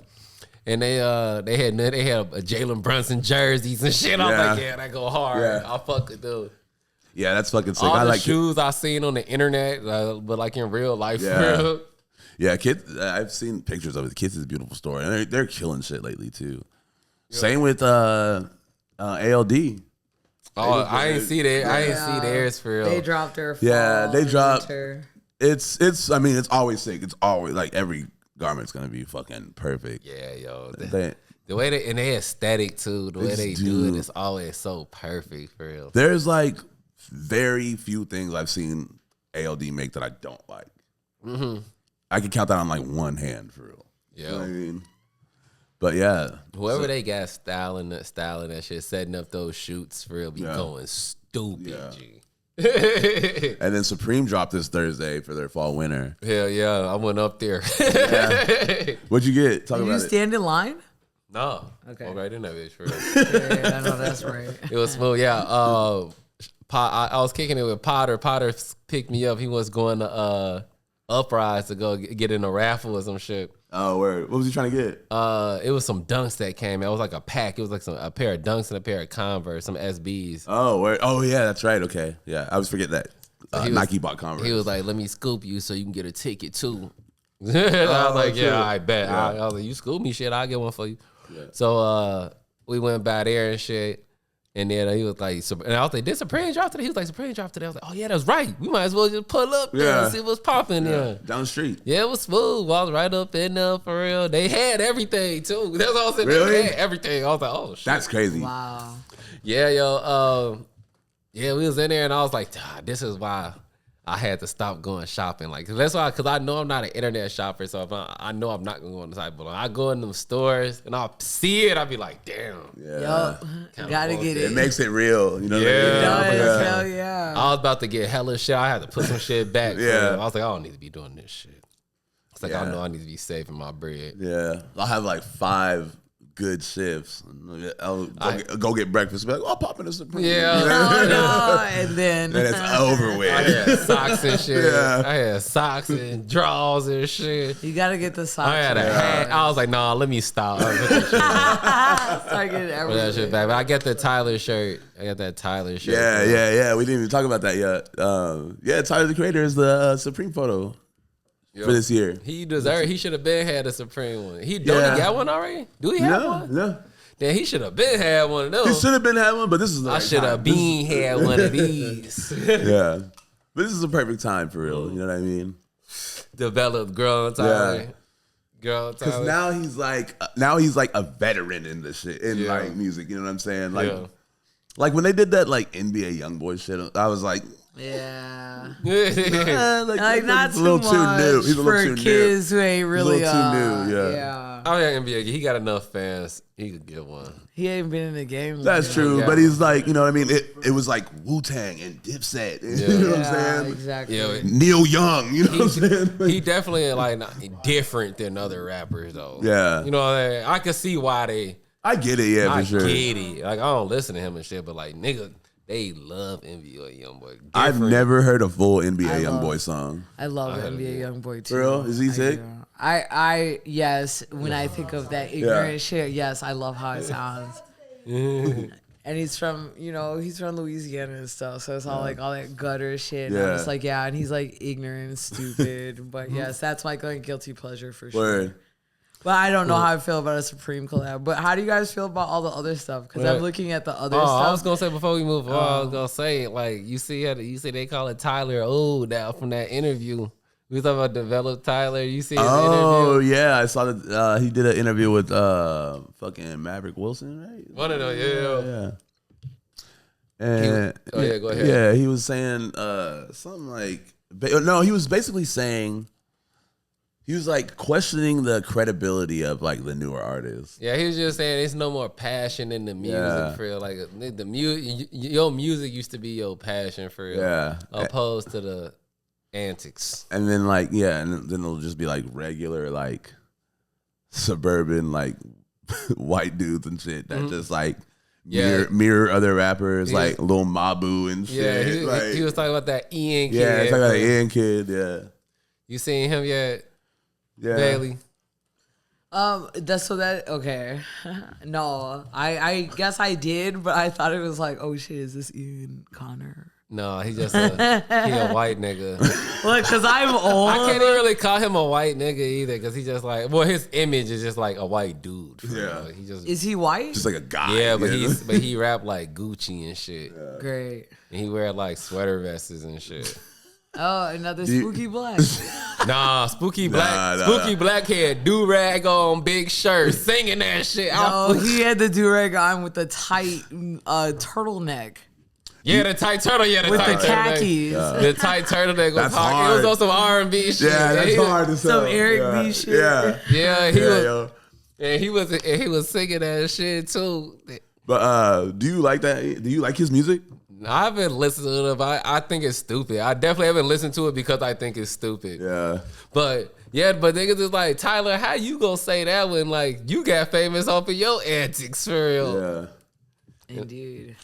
And they had a Jalen Brunson jerseys and shit. I was like, yeah, that go hard. Yeah. I fuck with those. Yeah, that's fucking sick. All I the like shoes I seen on the internet, but like in real life. Yeah. For real. Yeah, Kids. I've seen pictures of it. Kids is a beautiful store, and they're killing shit lately too. Same with ALD. Oh, I ain't see that. I ain't see theirs for real. They dropped their fall, Yeah, they dropped- winter. It's. I mean, it's always sick. It's always like every garment's gonna be fucking perfect. Yeah, yo. They- The way they aesthetic too, the way It's they do it dude. is always so perfect for real. There's like very few things I've seen ALD make that I don't like. I can count that on like one hand for real. Yeah. You know what I mean? But yeah, Whoever they got styling that shit, setting up those shoots for real, be going stupid. Yeah. G. and then Supreme dropped this Thursday for their fall winter. Hell yeah, I went up there. What'd you get? Talk Did about you it. stand in line? No. Okay. I'm right in that bitch for real. Yeah, I know that's right. It was smooth. Yeah. I was kicking it with Potter. Potter picked me up. He was going to Uprise to go get in a raffle or some shit. Oh, word. What was he trying to get? It was some dunks that came out. It was like a pack. It was like a pair of dunks and a pair of Converse, some SBs. Oh, word. Oh, yeah, that's right. Okay. Yeah, I always forget that. Nike bought Converse. He was like, "Let me scoop you so you can get a ticket too." I was like, true. "Yeah, I bet." Yeah. I was like, "You scoop me, shit. I'll get one for you." So we went by there and shit. And then he was like, and I was like, did Supreme drop today? He was like, Supreme drop today. I was like, oh yeah, that's right. We might as well just pull up there Yeah. and see what's popping there. down the street. Yeah, it was smooth. I was right up in there for real. They had everything too. That's all I said. Really? They had everything. I was like, oh shit. That's crazy. Wow. Yeah, yo. Yeah, we was in there and I was like, this is why I had to stop going shopping. Like, that's why, because I know I'm not an internet shopper, so if I know I'm not going to go on the site, but when I go in them stores and I'll see it, I'll be like, damn. Yeah. Yup. Gotta get It it. makes it real. You know what I Yeah. mean? It does. Yeah. Hell yeah. I was about to get hella shit. I had to put some shit back. Yeah. I was like, I don't need to be doing this shit. It's like, I Yeah. know I need to be saving my bread. Yeah. I'll have like 5 good shifts. I'll go get breakfast. Be like, I'll pop in a Supreme. Yeah. You know? Oh no. And then And it's over I with. had socks and shit. Yeah. I had socks and drawers and shit. you gotta get the socks. I had a hat. I was like, nah, let me stop. I put that shit back. Start getting Put that everything. shit back. But I got the Tyler shirt. I got that Tyler shirt. Yeah. We didn't even talk about that yet. Yeah, Tyler the Creator is the Supreme photo for this year. He deserved. He should have been had a Supreme one. Don't Yeah. he got one already? Do he have one? No. Then he should have been had one of He those. should have been had one, but this is the I right should have time. been had one of these. Yeah. But this is the perfect time for real. You know what I mean? Developed, grown Tyler. Girl Because Tyler. now he's like a veteran in this shit, in Yeah. like music. You know what I'm saying? Like, Yeah. like when they did that like NBA YoungBoy shit, I was like, Yeah. like Not he's too a little much too new. He's a little for too kids who ain't really little too new, yeah. yeah. Oh yeah, NBA. He got enough fans. He could get one. He ain't been in the game. new. That's true, Yeah. but he's like, you know what I mean? It was like Wu-Tang and Dipset. You know what I'm saying? Exactly. Yeah, Neil Young. You know what I'm saying? he definitely like different than other rappers though. Yeah. You know what I mean? I can see why they. I get it, yeah, I for sure. get it. Like I don't listen to him and shit, but like nigga, they love NBA YoungBoy. I've Different. never heard a full NBA I love- YoungBoy song. I love NBA YoungBoy too. For real? Is he I sick? do. I yes. When I think of that ignorant shit, yes, I love how it sounds. And he's from Louisiana and stuff, so it's all like all that gutter shit. And I'm Yeah. just like, yeah, and he's like ignorant and stupid. But yes, that's my guilty pleasure for sure. Word. But I don't know how I feel about a Supreme collab. But how do you guys feel about all the other stuff? Because I'm looking at the other stuff. I was gonna say before we move on, I was gonna say like you see they call it Tyler O now from that interview. We was talking about develop Tyler. You see his Oh interview? yeah, I saw that he did an interview with fucking Maverick Wilson, right? One of them, yeah. And go ahead. Yeah, he was saying something like no, he was basically saying he was like questioning the credibility of like the newer artists. Yeah, he was just saying there's no more passion in the music for real. Like the music, your music used to be your passion for real. Yeah. Opposed to the antics. And then like and then it'll just be like regular like suburban like white dudes and shit that just like mirror other rappers like Lil Mabu and shit. Yeah, he was talking about that Ian kid. Yeah, talking about Ian kid. Yeah, you seen him yet? Yeah, Bailey. Okay. No, I guess I did, but I thought it was like, oh shit, is this Ian Connor? No, he just he a white nigga. Look, cause I'm old. I can't even really call him a white nigga either, cause he just like, well, his image is just like a white dude. Yeah, he just is he white? just like a guy. Yeah, but he rap like Gucci and shit. Yeah. Great. And he wear like sweater vests and shit. Oh, another Spooky Black. Nah, Spooky Black had do rag on, big shirt, singing that shit. No, he had the do-rag on with the tight turtleneck. Yeah, the tight turtle. Yeah, with tight the khakis. The tight turtleneck was hard. It was on some R&B shit. Yeah, that's hard to some Eric B shit. Yeah, he was singing that shit too. But do you like that? Do you like his music? I haven't listened to it, but I think it's stupid. I definitely haven't listened to it because I think it's stupid. Yeah. But niggas is like, Tyler, how you gonna say that when like you got famous off of your antics for real? Yeah. Indeed.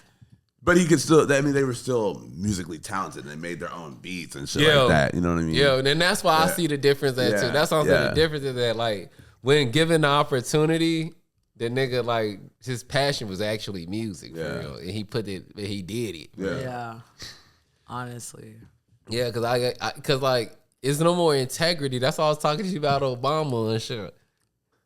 But he could still, I mean, they were still musically talented and they made their own beats and shit like that. You know what I mean? Yeah, and that's why I see the difference there too. That's also the difference is that like when given the opportunity, the nigga like his passion was actually music for real. And he did it. Yeah. Honestly. Yeah, cause like it's no more integrity. That's why I was talking to you about Obama and shit.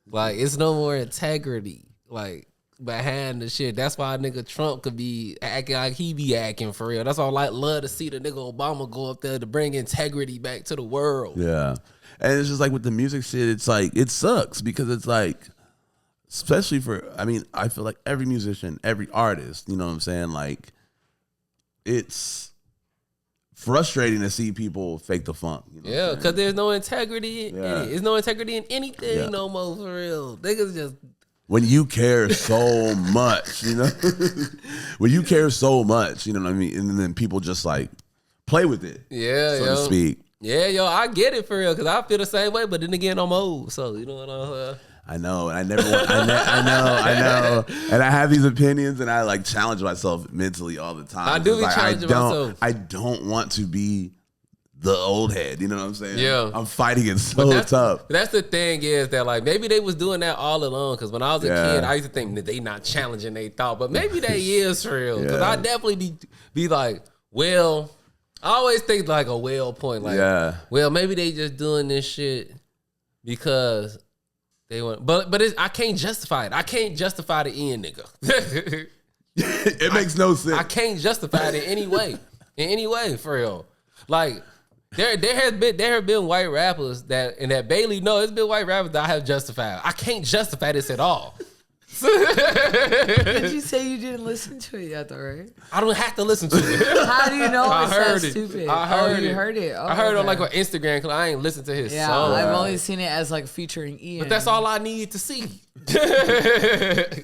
Like it's no more integrity. Like behind the shit. That's why a nigga Trump could be acting like he be acting for real. That's why I love to see the nigga Obama go up there to bring integrity back to the world. Yeah. And it's just like with the music shit, it's like, it sucks because it's like, especially for, I mean, I feel like every musician, every artist, you know what I'm saying? Like, it's frustrating to see people fake the funk. You know because there's no integrity in it. There's no integrity in anything no more for real. Niggas just... When you care so much, you know? When you care so much, you know what I mean? And then people just like play with it, so to speak. Yeah, I get it for real because I feel the same way, but then again, I'm old, so you know what I'm saying? I know, and I never want, I know. And I have these opinions and I like challenge myself mentally all the time. I do be challenging myself. I don't want to be the old head, you know what I'm saying? Yeah. I'm fighting it so tough. That's the thing is that like maybe they was doing that all along because when I was a kid, I used to think that they not challenging they thought, but maybe they is for real. Because I definitely be like, well, I always think like a well point. Like, well, maybe they just doing this shit because they want, but I can't justify it. I can't justify the Ian nigga. It makes no sense. I can't justify it in any way, for real. Like, there have been white rappers that Bailey it's been white rappers that I have justified. I can't justify this at all. Did you say you didn't listen to it yet, though, right? I don't have to listen to it. How do you know I it's heard that it. stupid? I heard you it. heard it. Oh, I heard it on like on Instagram because I ain't listened to his song. I've only seen it as like featuring Ian. But that's all I need to see.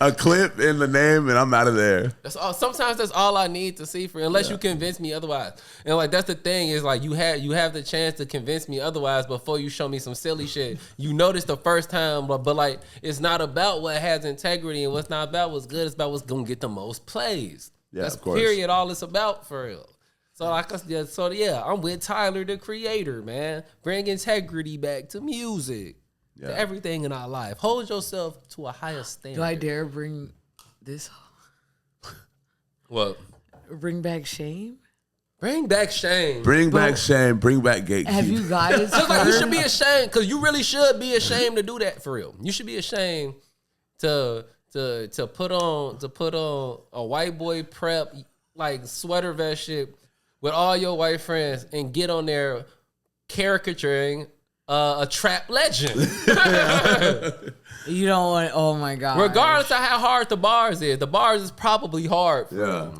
A clip in the name and I'm out of there. That's all. Sometimes that's all I need to see for unless you convince me otherwise. And like that's the thing is like you have the chance to convince me otherwise before you show me some silly shit. You notice the first time, but like it's not about what has integrity and what's not about what's good. It's about what's gonna get the most plays. Yeah, that's of course. period. All it's about for real. So I'm with Tyler the Creator, man. Bring integrity back to music. To everything in our life. Hold yourself to a higher standard. Do I dare bring this? What? Bring back shame? Bring back shame. Bring back shame. Bring back gatekeeping. Have you guys Just like you should heard? be ashamed, because you really should be ashamed to do that for real. You should be ashamed to put on a white boy prep like sweater vest shit with all your white friends and get on there caricaturing a trap legend. You don't want. Oh my god. Regardless of how hard the bars is probably hard. Yeah.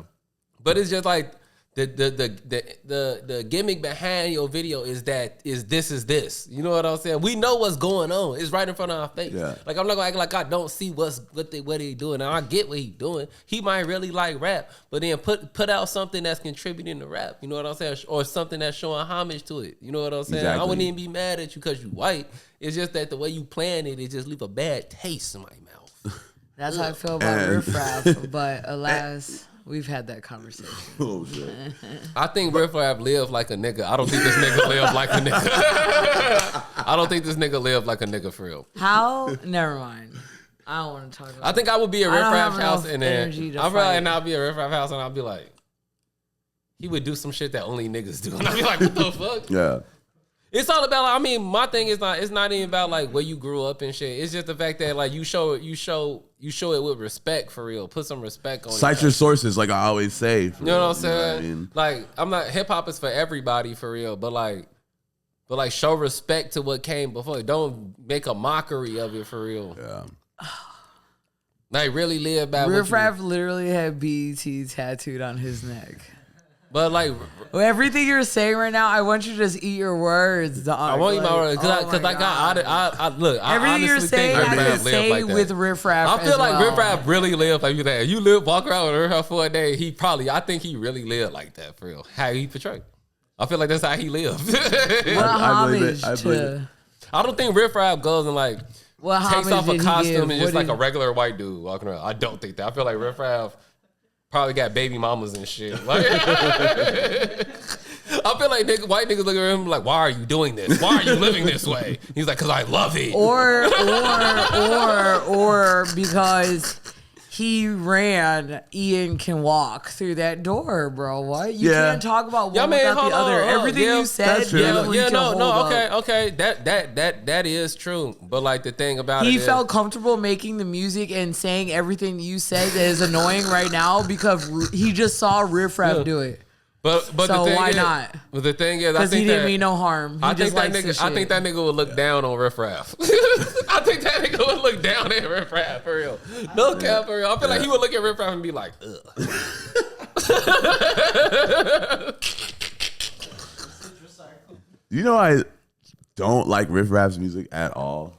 But it's just like the gimmick behind your video is this. You know what I'm saying? We know what's going on. It's right in front of our face. Yeah. Like I'm not gonna act like I don't see what he doing. And I get what he doing. He might really like rap, but then put out something that's contributing to rap. You know what I'm saying? Or something that's showing homage to it. You know what I'm saying? Exactly. I wouldn't even be mad at you because you white. It's just that the way you plan it just leave a bad taste in my mouth. That's how I feel about Riff Raff, but alas, we've had that conversation. Oh shit. I think Riff Raff lived like a nigga. I don't think this nigga lived like a nigga. I don't think this nigga lived like a nigga for real. How? Never mind. I don't want to talk about I think I would be at I Riff don't Raff's have house enough and then energy to I'd probably fight. not be at Riff Raff's house and I'd be like, he would do some shit that only niggas do. And I'd be like, what the fuck? Yeah. It's all about, I mean, my thing is it's not even about like where you grew up and shit. It's just the fact that like you show it with respect for real. Put some respect on it. Cite your sources, like I always say. You know what I'm saying? I mean? Like, I'm not, hip hop is for everybody for real, but like show respect to what came before. Don't make a mockery of it for real. Yeah. Like really live by what Riff you, Raff literally had BET tattooed on his neck. but like Well, everything you're saying right now, I want you to just eat your words. I want you my words because like I look. I Everything you're honestly saying, think I Riff can Raff lived say like that. with Riff Raff. I feel as like well. Riff Raff really lived like that. You walk around with Riff Raff for a day. I think he really lived like that for real. How he portrayed. I feel like that's how he lived. What I believe homage it. I believe it. to? I don't think Riff Raff goes and like What takes homage off a did he costume give? and What just like did- a regular white dude walking around. I don't think that. I feel like Riff Raff probably got baby mamas and shit. Like, I feel like white niggas look at him like, why are you doing this? Why are you living this way? He's like, because I love it. or because he ran, Ian can walk through that door, bro. What? You Yeah. can't talk about Yeah, one man, without hold the other. on, Everything yeah, you said, that's true. definitely can hold up. okay. That is true. But like the thing about it He is, felt comfortable making the music and saying everything you said that is annoying right now because he just saw Riff Raff do it. but So the thing why is, not? But the thing is, I Because he think didn't that, mean no harm. He I just think that likes the nigga. I think shit. that nigga would look down on Riff Raff. I think that nigga would look down at Riff Raff for real. No cap for real. I feel like he would look at Riff Raff and be like, ugh. You know, I don't like Riff Raff's music at all.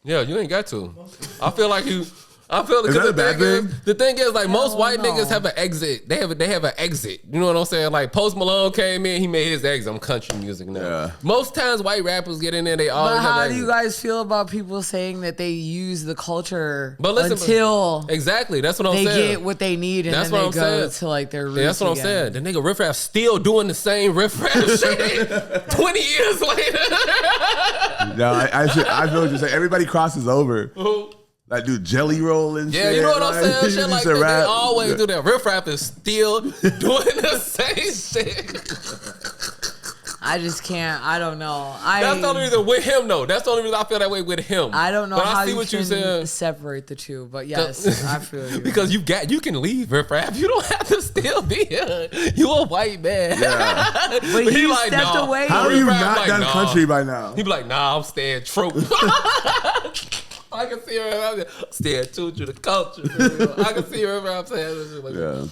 Yeah, you ain't got to. I feel like you. I feel Is that a bad thing? The thing is, like most white no. niggas have an exit. They have an exit. You know what I'm saying? Like Post Malone came in, he made his exit. I'm country music now. Yeah. Most times white rappers get in there, they always But have how an do you exit. guys feel about people saying that they use the culture But listen, until Exactly. That's what I'm they saying. get what they need and That's then what they I'm go saying. to like their roots Yeah, that's what I'm again. saying. The nigga Riff Raff still doing the same Riff Raff shit 20 years later. No, I feel what you're saying. Everybody crosses over. That dude Jelly Roll and Yeah, shit. you know what I'm like, saying? he Shit used like to that. They rap. always do that. Riff Raff is still doing the same shit. I just can't. I don't know. That's the only reason with him, though. That's the only reason I feel that way with him. I don't know but how I see you what can you saying. separate the two, but yes, I feel you. Because you can leave Riff Raff. You don't have to still be here. You a white man. Yeah. But he stepped away. How are Riff you Raff not like, done nah. country by now? He be like, nah, I'm staying true. I can see her staying true to the culture. I can see her. I'm saying this shit like Yeah.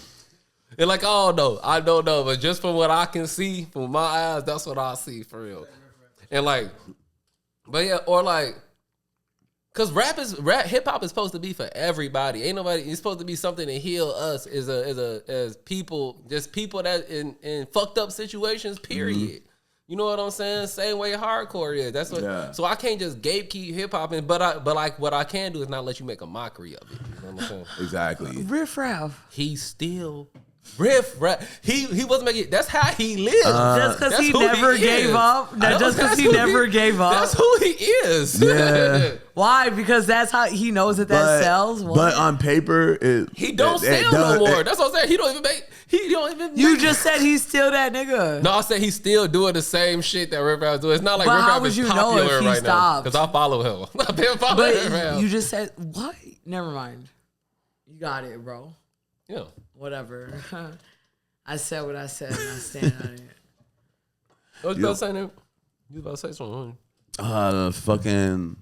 And like, I don't know, but just from what I can see from my eyes, that's what I see for real. And like, but yeah, or like, cause hip hop is supposed to be for everybody. Ain't nobody. It's supposed to be something to heal us as people, just people that in fucked up situations. Period. Mm-hmm. You know what I'm saying? Same way hardcore is. That's what. Yeah. So I can't just gatekeep hip hop, but like what I can do is not let you make a mockery of it. You know what I'm saying? Exactly. Riff Raff. He still riff, rap. He wasn't making. That's how he lives. Just because That's he who never he gave is. up. I know, Just because that's he who never gave up. That's who he is. Yeah. Why? Because that's how he knows that sells. What? But on paper, He don't sell no more. That's what I'm saying. He don't even make. He don't even. You make- just said he's still that nigga. No, I said he's still doing the same shit that Riff Raff doing. It's not like But Riff how Raff would is you know popular if he right now stopped? because I follow him. I've been following Riff But Raff. you just said what? Never mind. You got it, bro. Yeah. Whatever. I said what I said, and I stand on it. What you about to say, Nick? You was about to say something. Fucking.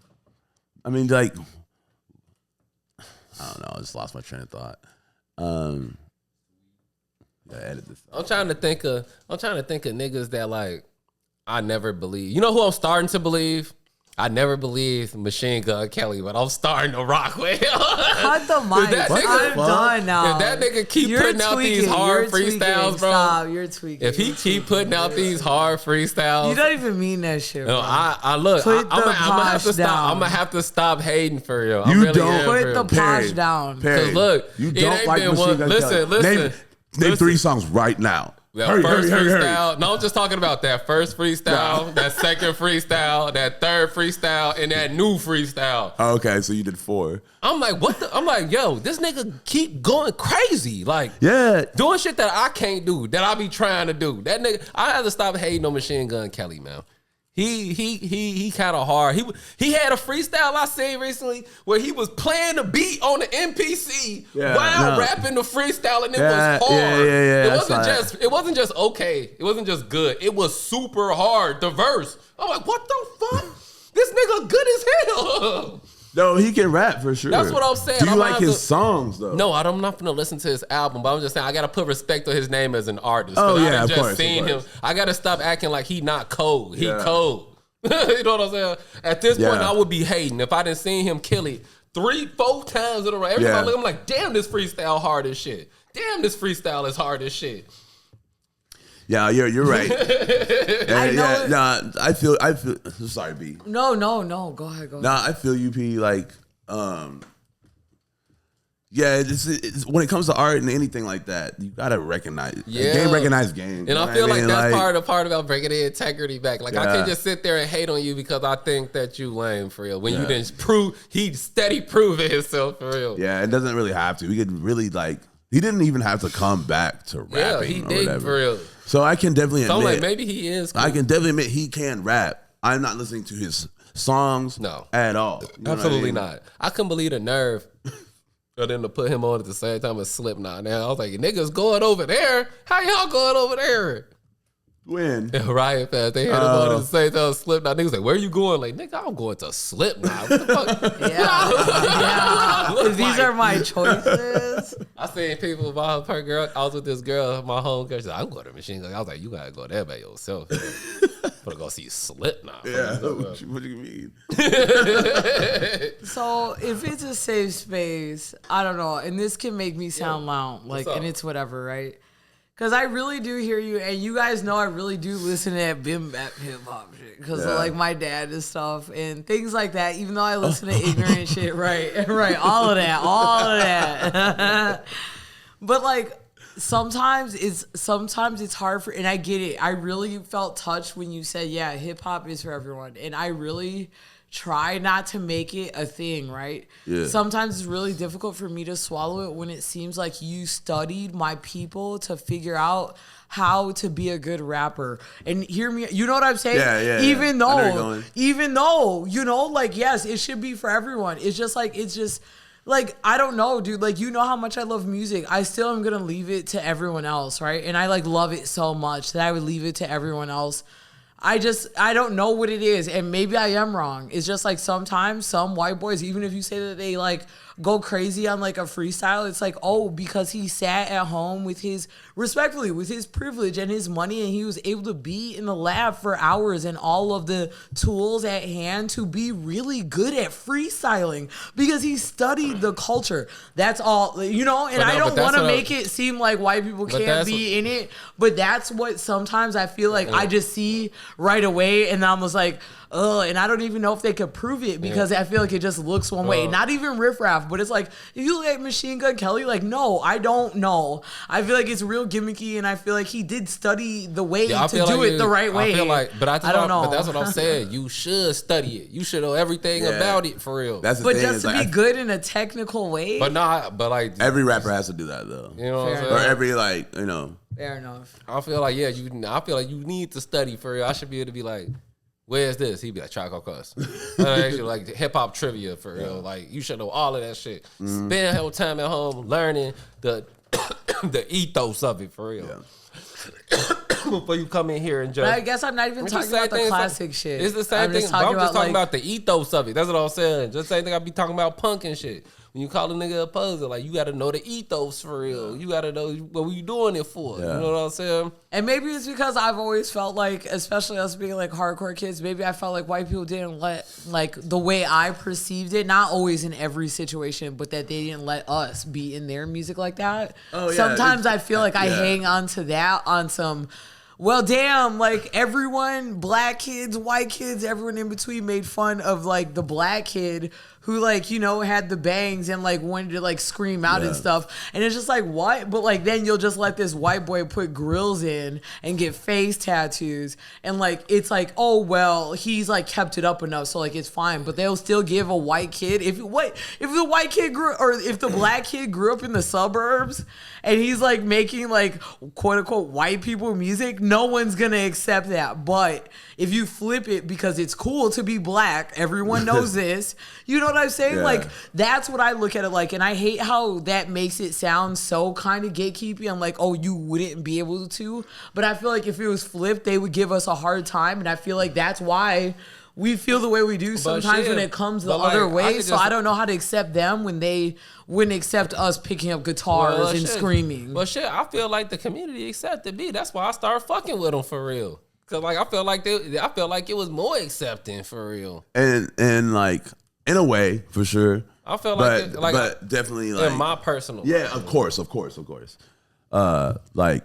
I mean, like, I don't know. I just lost my train of thought. Yeah, edit this. I'm trying to think of niggas that like I never believe. You know who I'm starting to believe? I never believed Machine Gun Kelly, but I'm starting to rock with him. Cut the mic. That nigga- I'm done now. If that nigga keep You're putting out these tweaking. hard You're tweaking. freestyles, bro. Stop. You're tweaking. If he keep putting out these hard freestyles, You don't even mean that shit, bro. no, I look. Put I'm the gonna have to posh stop. down. I'm gonna have to stop hating for you. You really don't am Put for the real. posh down. Perry, 'Cause look, you it don't ain't like been Machine one- Gun listen, Kelly. listen. Name Listen. 3 songs right now. That Hurry, first hurry, hurry, freestyle. hurry. No, I'm just talking about that first freestyle, No. that second freestyle, that third freestyle, and that new freestyle. Okay, so you did 4. I'm like, what the? I'm like, yo, this nigga keep going crazy. Like, Yeah. doing shit that I can't do, that I be trying to do. That nigga, I have to stop hating on Machine Gun Kelly, man. He kind of hard. He had a freestyle I seen recently where he was playing the beat on the MPC while rapping the freestyle, and it was hard. Yeah, It wasn't just okay. It wasn't just good. It was super hard. The verse. I'm like, what the fuck? This nigga good as hell. No, he can rap for sure. That's what I'm saying. Do you I'm like gonna have his to- songs though? No, I'm not gonna listen to his album, but I'm just saying I gotta put respect on his name as an artist. Oh, 'Cause I yeah, done of just course, of seen him. course. I gotta stop acting like he not cold. He Yeah. cold. You know what I'm saying? At this point, Yeah. I would be hating if I didn't seen him kill it 3-4 times in a row. Every time I look, I'm like, damn, this freestyle hard as shit. Damn, this freestyle is hard as shit. Yeah, you're right. I know yeah, it- nah, I feel. Sorry, B. No. Go ahead. Nah, I feel you, P. Like, yeah, it's when it comes to art and anything like that, you gotta recognize it. Yeah. Game recognize game. And I feel like mean? that's part about bringing the integrity back. Like I Yeah. can't just sit there and hate on you because I think that you lame for real. When you Yeah. didn't prove, he steady proving himself for real. Yeah, it doesn't really have to. We could really like. He didn't even have to come back to rapping. Yeah, he or did whatever. for real. So I can definitely So I'm admit. like, maybe he is. Cool. I can definitely admit he can rap. I'm not listening to his songs. No. at all. You know what I Absolutely mean? not. I couldn't believe the nerve for them to put him on at the same time as Slipknot. Now I was like, niggas going over there. How y'all going over there? When? Riot Fest. They had him on at the same time as Slipknot. Niggas like, where you going? Like, nigga, I'm going to Slipknot. What the fuck? Yeah. Look These like- are my choices. I seen people by her girl. I was with this girl, my home girl. She's like, I'm going to Machine Gun. I was like, you gotta go there by yourself. But go see Slipknot. Yeah. What do you mean? So if it's a safe space, I don't know, and this can make me sound loud, like, up? and it's whatever, right? Because I really do hear you, and you guys know I really do listen to that bim bap hip hop shit because of Yeah. like my dad and stuff and things like that. Even though I listen to ignorant shit, right, all of that. But like sometimes it's hard for, and I get it. I really felt touched when you said, yeah, hip hop is for everyone, and I really try not to make it a thing, right? Yeah. Sometimes it's really difficult for me to swallow it when it seems like you studied my people to figure out how to be a good rapper. And hear me, you know what I'm saying? Yeah. Even I know you're though, going. you know, like, yes, it should be for everyone. It's just, like, I don't know, dude. Like, you know how much I love music. I still am going to leave it to everyone else, right? And I, like, love it so much that I would leave it to everyone else. I don't know what it is, and maybe I am wrong. It's just like sometimes some white boys, even if you say that they like go crazy on like a freestyle, it's like, oh, because he sat at home with his, respectfully, with his privilege and his money, and he was able to be in the lab for hours and all of the tools at hand to be really good at freestyling because he studied the culture. That's all, you know, and But no, I but don't that's want to what I- make it seem like white people But can't that's be in it, but that's what sometimes I feel like I just see right away, and I'm just like, and I don't even know if they could prove it because I feel like it just looks one way. Not even Riff Raff, but it's like, if you look at Machine Gun Kelly, like, no, I don't know. I feel like it's real gimmicky, and I feel like he did study the way to do it the right way. I feel like, but I don't know. But that's what I'm saying. You should study it. You should know everything about it for real. That's the but thing, just to like, be good in a technical way. But not, but like every rapper has to do that though. You know what I'm Fair saying? Or every like, you know. Fair enough. I feel like I feel like you need to study for real. I should be able to be like, where's this? He'd be like, Tribe Called Quest. Actually, like hip hop trivia for real. Like you should know all of that shit. Spend whole time at home learning the the ethos of it for real. Before you come in here and just. But I guess I'm not even talking about the classic shit. It's the same thing. I'm just talking about the ethos of it. That's what I'm saying. Just the same thing I be talking about punk and shit. When you call a nigga a poser, like you got to know the ethos for real. You got to know what you doing it for. Yeah. You know what I'm saying? And maybe it's because I've always felt like, especially us being like hardcore kids, maybe I felt like white people didn't let, like the way I perceived it, not always in every situation, but that they didn't let us be in their music like that. Oh, yeah. Sometimes I feel like I hang on to that on some, well, damn, like everyone, black kids, white kids, everyone in between made fun of like the black kid who like, you know, had the bangs and like wanted to like scream out and stuff. And it's just like, what? But like then you'll just let this white boy put grills in and get face tattoos. And like, it's like, oh, well, he's like kept it up enough. So like, it's fine. But they'll still give a white kid, if the white kid grew, or if the black kid grew up in the suburbs and he's like making like quote unquote white people music, no one's going to accept that. But if you flip it because it's cool to be black, everyone knows this. You know what I'm saying? Yeah. Like, that's what I look at it like. And I hate how that makes it sound so kind of gatekeepy. I'm like, oh, you wouldn't be able to. But I feel like if it was flipped, they would give us a hard time. And I feel like that's why we feel the way we do sometimes when it comes the other way. So I don't know how to accept them when they wouldn't accept us picking up guitars and screaming. Well, shit, I feel like the community accepted me. That's why I started fucking with them for real. Cause like I felt like it was more accepting for real. And like in a way, for sure. I felt but definitely like in my personal of course. Like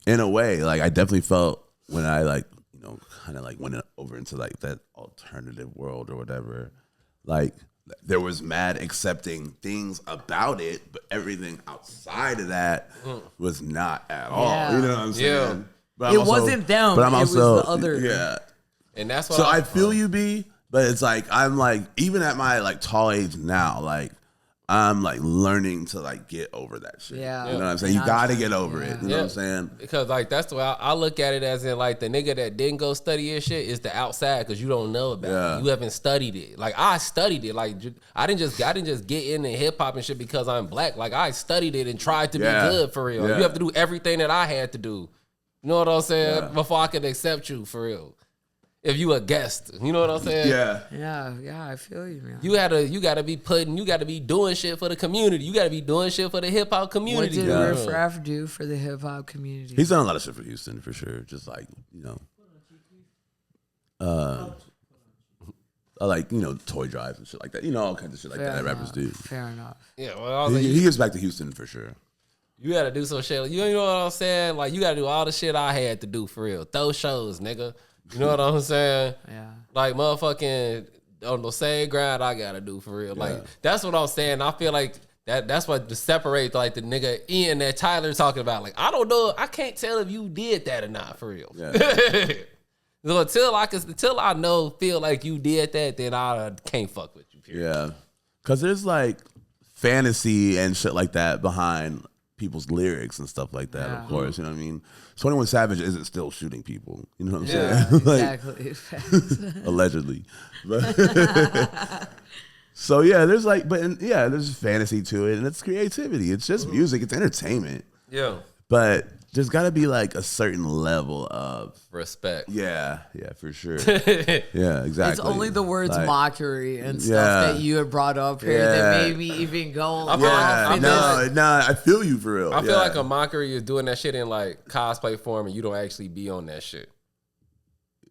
in a way, like I definitely felt when I like, you know, kind of like went over into like that alternative world or whatever, like there was mad accepting things about it, but everything outside of that was not at all. Yeah. You know what I'm saying? Yeah. But It wasn't them, But I'm it was also the other. Yeah. And that's what So I feel you, B, but it's like I'm like even at my like tall age now, like I'm like learning to like get over that shit. Yeah. You know what I'm saying? You gotta get over it. You know what I'm saying? Because like that's the way I look at it, as in like the nigga that didn't go study his shit is the outside because you don't know about it. You haven't studied it. Like I studied it. Like I didn't just get into hip hop and shit because I'm black. Like I studied it and tried to be good for real. Yeah. You have to do everything that I had to do. You know what I'm saying? Before I could accept you for real. If you a guest, you know what I'm saying? Yeah, I feel you, man. You gotta be doing shit for the community. You gotta be doing shit for the hip hop community. What did Riff Raff do for the hip hop community? He's done a lot of shit for Houston for sure. Just like, you know, like, you know, toy drives and shit like that. You know, all kinds of shit like that rappers do. Fair enough. Yeah, well, I was like, He gives back to Houston for sure. you gotta do some shit. You know what I'm saying? Like you gotta do all the shit I had to do for real. Throw shows, nigga. You know what I'm saying? Yeah. Like motherfucking on the same grind I gotta do for real. Like that's what I'm saying. I feel like that's what to separate like the nigga Ian that Tyler talking about. Like I don't know, I can't tell if you did that or not for real. Yeah. So until I feel like you did that, then I can't fuck with you. Period. Yeah. Because there's like fantasy and shit like that behind people's lyrics and stuff like that, of course. You know what I mean? 21 Savage isn't still shooting people. You know what I'm saying? Like, Exactly. allegedly. But so yeah, there's like, there's fantasy to it, and it's creativity. It's just music. It's entertainment. Yeah. But there's got to be like a certain level of Respect. yeah, for sure. Yeah, exactly. It's only the words Like, mockery and stuff Yeah. that you had brought up here that made me even go. I feel like- I feel you for real. I feel like a mockery is doing that shit in like cosplay form and you don't actually be on that shit.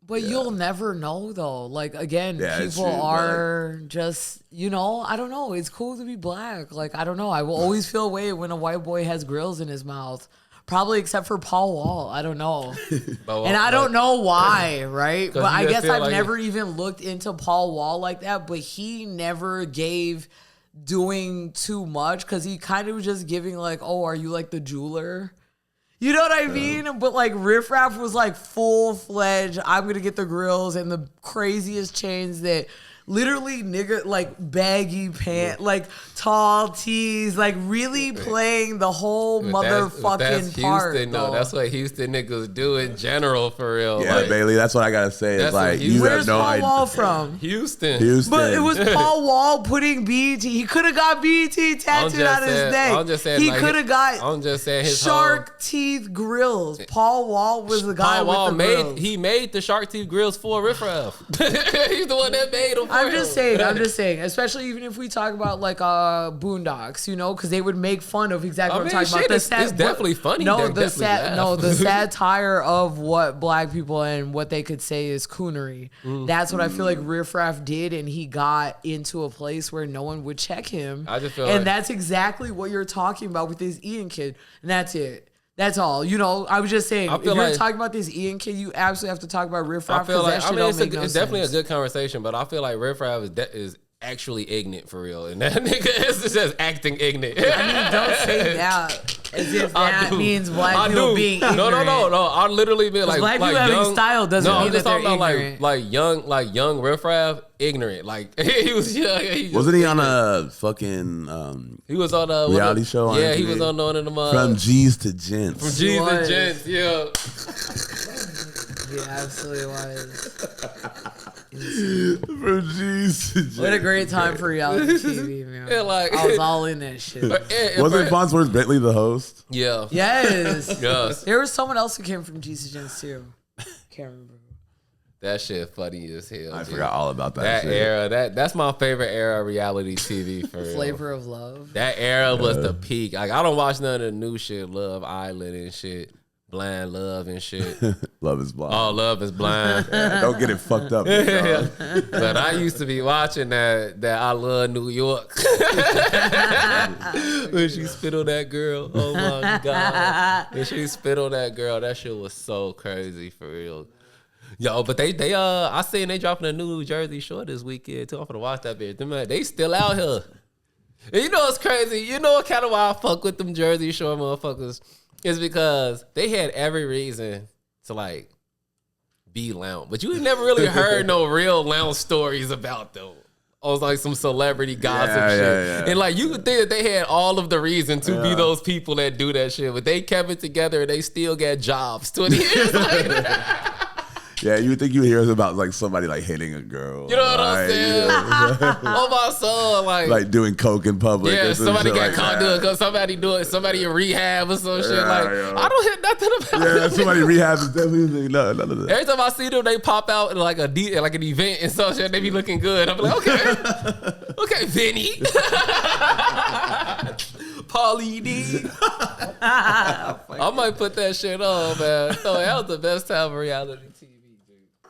But you'll never know though. Like again, Yeah, it's people true, but, are just, you know, I don't know. It's cool to be black. Like I don't know. I will always feel a way when a white boy has grills in his mouth. Probably except for Paul Wall. I don't know. But, And I don't know why, right? But you I just guess feel I've like never even looked into Paul Wall like that, but he never gave doing too much because he kind of was just giving like, oh, are you like the jeweler? You know what I mean? But like Riff Raff was like full-fledged, I'm going to get the grills and the craziest chains that literally nigga like baggy pants, like tall tees, like really playing the whole motherfucking that's part. Houston, though. That's what Houston niggas do in general, for real. Yeah, Like, Bailey, that's what I gotta say. It's That's what like Houston- you Where's have no Paul idea. Wall from? Houston. Houston. But it was Paul Wall putting BET. He could have got BET I'm tattooed just on his saying- neck. I'm just saying, He like, could have got I'm just saying his shark teeth grills. Paul Wall was the guy Paul Wall with the grills. he made the shark teeth grills for Riff Raff. He's the one that made them. For I'm just him. saying, especially even if we talk about like Boondocks, you know, because they would make fun of exactly I what mean, I'm talking shit, about. it's definitely funny. No, They're the definitely laugh. satire of what black people and what they could say is coonery. That's what I feel like Riff Raff did, and he got into a place where no one would check him. I just feel and like- that's exactly what you're talking about with this Ian kid, and that's it. That's all. You know, I was just saying, I if feel you're like- talking about this Ian kid, you absolutely have to talk about Riff I Raff feel because like that shit don't make no it's definitely a sense. good conversation, but I feel like Riff Raff is actually ignorant for real, and that nigga is just acting ignorant. I mean, don't say that as if I that do. means black I people do. being ignorant. No. I literally mean like black like people having young, style doesn't no, mean I'm just that they're talking about ignorant. like young Riff Raff ignorant. Like he was young. Wasn't he on a fucking He was on a reality show on Yeah, he MTV? was on one of them. From G's to Gents? From G's was. and Gents. Yeah. He absolutely was. From G's to Gents. What a great time for reality TV, man. Yeah, like- I was all in that shit. Wasn't Fonzworth Bentley the host? Yeah. Yes. Yes. There was someone else who came from Jesus Gens too. Can't remember. That shit funny as hell. I dude. forgot all about that, That shit. era. That's my favorite era of reality TV for real. Flavor of Love. That era was the peak. Like I don't watch none of the new shit, Love Island and shit, Blind Love and shit. Love is blind. Oh, Love is Blind. Yeah, don't get it fucked up. dog. But I used to be watching that I Love New York. When she spit on that girl. Oh my God. When she spit on that girl, that shit was so crazy for real. Yo, but they I seen they dropping a new Jersey Shore this weekend too. I'm gonna watch that bitch. Them, they still out here. And you know what's crazy? You know what kind of why I fuck with them Jersey Shore motherfuckers? Is because they had every reason to like be lounge. But you ain't never really heard no real lounge stories about them. Or like some celebrity gossip Yeah, shit. yeah. And like you would think that they had all of the reason to be those people that do that shit. But they kept it together and they still got jobs 20 years later. Yeah, you would think you would hear about like somebody like hitting a girl. You know what I'm right? saying? Yeah. Oh my soul, Like doing coke in public. yeah, or some somebody shit got like caught that. doing somebody in rehab or some shit. Yeah, Like yeah. I don't hear nothing about Yeah, it. somebody rehab is definitely none of that. Every time I see them, they pop out in like an event and some shit. They be looking good. I'm like, okay, okay, Vinny, Paulie D. I might put that shit on, man. No, that was the best time of reality TV, dude.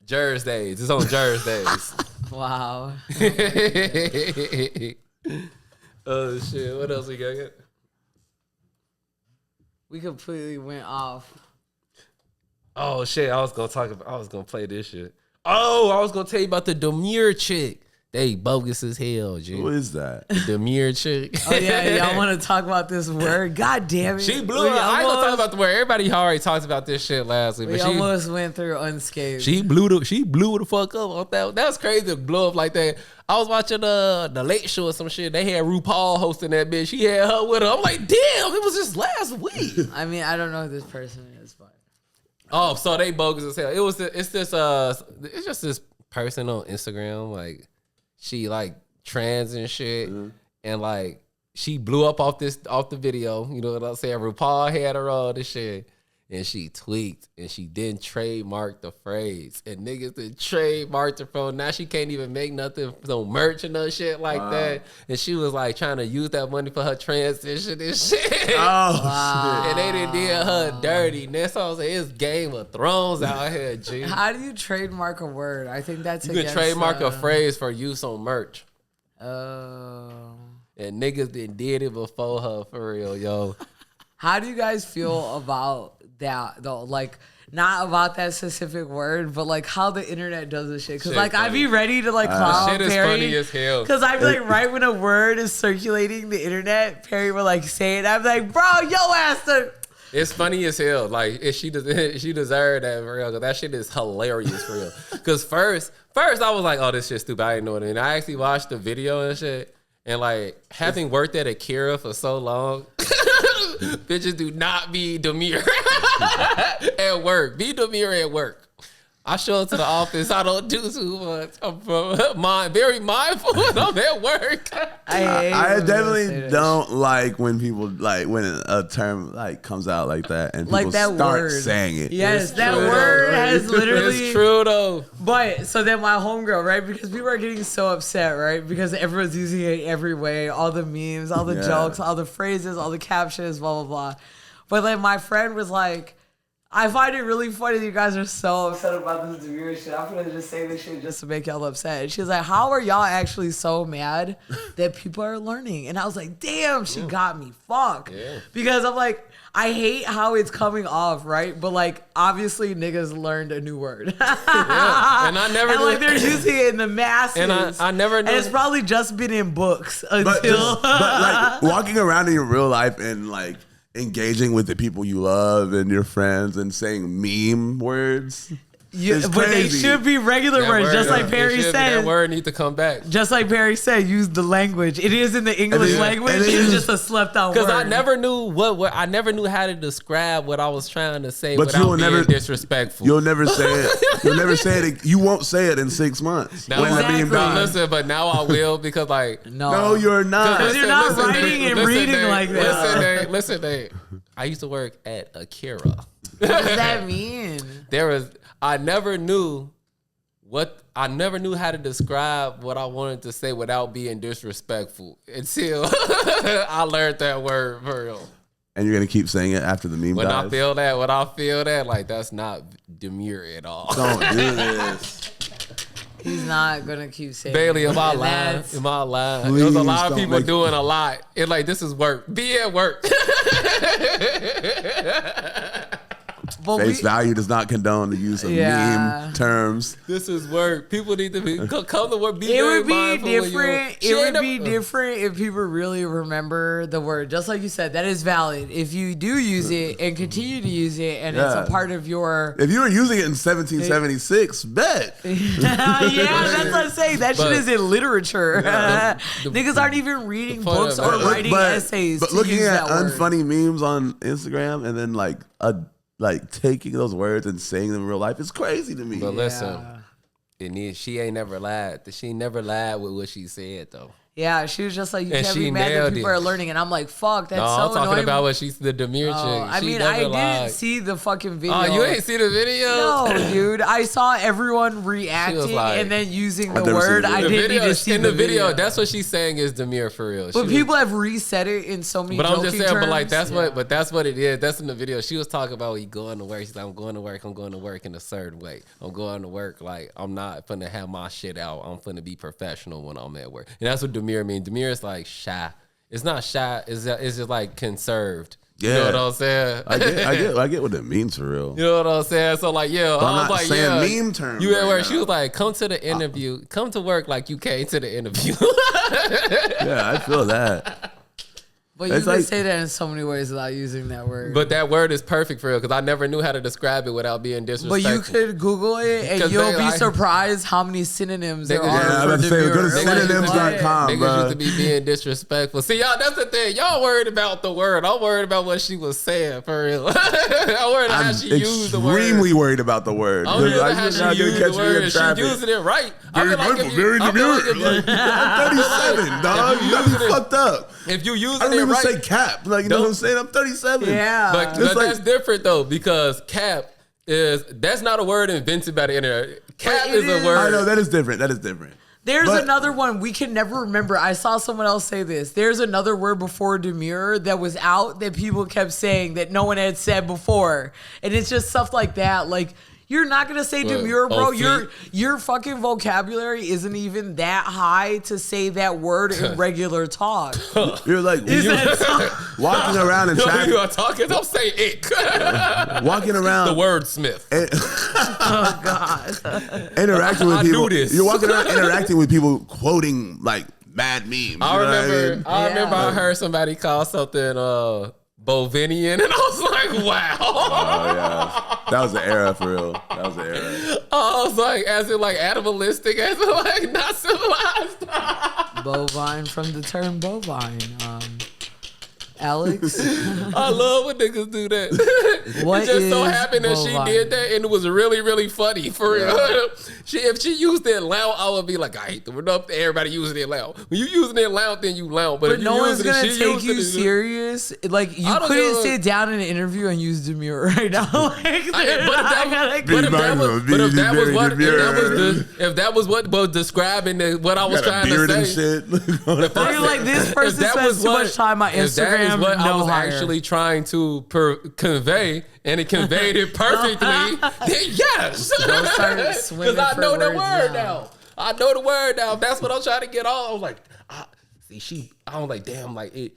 Jersdays. It's on Jersdays. Wow. Oh shit! What else we got? We completely went off. Oh shit! I was gonna play this shit. Oh, I was gonna tell you about the Demure chick. They bogus as hell, G. Who is that? Demure chick. Oh yeah, y'all want to talk about this word? God damn it! She blew it. I ain't gonna talk about the word. Everybody already talked about this shit last week, We but she almost went through unscathed. she blew the fuck up on that. That was crazy to blow up like that. I was watching the Late Show or some shit. They had RuPaul hosting that bitch. She had her with her. I'm like, damn, it was just last week. I mean, I don't know who this person is, but Oh, so they bogus as hell. It's just this person on Instagram, like she like trans and shit, and like she blew up off the video. You know what I'm saying? RuPaul had her on this shit, and she tweaked, and she didn't trademark the phrase, and niggas did trademark the phone. Now she can't even make nothing, no merch and no shit like that. And she was like trying to use that money for her transition and shit. Oh, And they did her dirty. And that's what I'm saying. It's Game of Thrones out here, G. You how do you trademark a word? I think that's can against, trademark a phrase for use on merch. Oh. And niggas did it before her, for real, yo. How do you guys feel about that though? Like, not about that specific word, but like how the internet does this shit. Cause Shit like I'd be funny. ready to like clown Shit is Perry. funny as hell. Cause I'd be like, right when a word is circulating the internet, Perry would like say it. I'd be like, bro, yo ass the. It's funny as hell. Like, if she deserved that for real. Cause that shit is hilarious for real. Cause first I was like, oh, this shit's stupid. I didn't know what it meant. I actually watched the video and shit. And like, having worked at Akira for so long, bitches do not be demure at work. Be demure at work. I show up to the office. I don't do too much. I'm very mindful when I'm at work. I definitely don't like when people like when a term like comes out like that and people Like that start word. saying it. Yes, that true, word though. has literally. It's true though. But so then my homegirl, right? Because people are getting so upset, right? Because everyone's using it every way, all the memes, all the Yeah. jokes, all the phrases, all the captions, blah blah blah. But then my friend was like, I find it really funny that you guys are so upset about this demure shit. I'm gonna just say this shit just to make y'all upset. And she's like, how are y'all actually so mad that people are learning? And I was like, damn, she got me. Fuck. Yeah. Because I'm like, I hate how it's coming off, right? But like, obviously niggas learned a new word. Yeah. And I never And knew. like they're using it in the masses. And I never knew. And it's probably just been in books until. But like walking around in your real life and like engaging with the people you love and your friends and saying meme words. It's but they crazy. should be regular That words, word, just like it Perry should be, said. that word need to come back. Just like Perry said, use the language. It is in the English then- language. and then It's you- just a slept out word. Because I never knew I never knew how to describe what I was trying to say But without you will being never- disrespectful. You'll never say it. You'll never say it. You won't say it in 6 months. Now, when the meme Exactly. dies. listen, but now I will because like No, you're not. Because you're not writing and reading like that. Listen, Dave. I used to work at Akira. What does that mean? I never knew how to describe what I wanted to say without being disrespectful until I learned that word for real. And you're gonna keep saying it after the meme When dies. I feel that, like that's not demure at all. Don't do this. He's not gonna keep saying. Bailey, it. am I And lying? that's- Am I lying? Please There's a lot of don't people make- doing a lot. It's like, this is work. Be at work. But Face we- value does not condone the use of Yeah. meme terms. This is work. People need to come to work. Be It very would be mindful when you- different. She It ain't would be never- different if people really remember the word. Just like you said, that is valid. If you do use it and continue to use it, and it's Yeah. a part of your. If you were using it in 1776, bet. Yeah, that's what I'm saying. That shit But- is in literature. the- Niggas aren't even reading point books of or it- writing essays. But to looking use at that word. unfunny memes on Instagram and then like taking those words and saying them in real life is crazy to me. But listen, Yeah. she ain't never lied. She never lied with what she said though. Yeah, she was just like, you And can't she be mad that nailed people it. are learning. And I'm like, fuck, that's No, so I'm talking annoying. about what she's the demure chick. I She mean, never I didn't lied. see the fucking video. Oh, you ain't see the video? No, dude. I saw everyone reacting like- and then using the I've never seen word. the I video. didn't need to see in the video. That's what she's saying is demure for real. But She people have reset it in so many. But I'm just joking saying, terms. but like that's Yeah. what it is. That's in the video. She was talking about you going to work. She's like, I'm going to work in a certain way. I'm going to work like I'm not finna have my shit out. I'm finna be professional when I'm at work. And that's what demure means. Demure is like shy. It's not shy. It's just like conserved. You know Yeah. what I'm saying? I get what it means for real. You know what I'm saying? So like, yeah, But I'm I was not like, saying yeah, meme terms You at right work? now. She was like, come to the interview. Come to work like you came to the interview. Yeah, I feel that. But you It's can like- say that in so many ways without using that word. But that word is perfect for real because I never knew how to describe it without being But disrespectful. you could Google it and 'Cause you'll they, be like- surprised how many synonyms there Niggas- are Yeah, I'm for about to say, demure. go to Like, synonyms.com. Niggas bruh. used to be being disrespectful. See, y'all, that's the thing. Y'all worried about the word. I'm worried about what she was saying, for real. I'm worried about how I'm she used the word. extremely worried about the word. I'm worried about I'm how just not she gonna used catch the me in word. She traffic. using it right. I Very feel like mindful, very I feel like demure. if I'm 37, dog. You got me using it- fucked up. if you I using don't it even right. say cap. Like, you know what I'm saying? I'm 37. Yeah. But, It's but like- that's different though because cap that's not a word invented by the internet. Cap But it is a is- word. I know that is different. That is different. There's But- another one we can never remember. I saw someone else say this. There's another word before demure that was out that people kept saying that no one had said before. And it's just stuff like that. Like, You're not gonna say demure, bro. Your fucking vocabulary isn't even that high to say that word in regular talk. You're like walking around and You are talking. Don't say it. walking around The wordsmith. Oh God. interacting with I people. knew this. You're walking around interacting with people, quoting like mad memes. I remember. I remember. Yeah. I heard somebody call something Bovinian, and I was like, "Wow." Oh yeah, that was the era for real. That was the era. I was like, as in like animalistic, as in like not civilized. Bovine from the term bovine. Alex. I love when niggas do that. What it just so is happened that bovine? she did that, and it was really, really funny for real. If she used it loud, I would be like, I hate the word up. Everybody using it loud. When you using it loud, then you loud. But if no you one's using it, gonna she take using you it, serious. Like you I don't couldn't give a- sit down in an interview and use demure right now. Like, But if that was what was describing what I was Got a trying beard to and say. shit. You're like, this person spends too much time on If that is Instagram. what I No was hire. actually trying to convey, and it conveyed it perfectly, then yes. Don't start swimming Because I for know the words word now. now. I know the word now. That's what I'm trying to get on. I was like, I was like, damn, like it.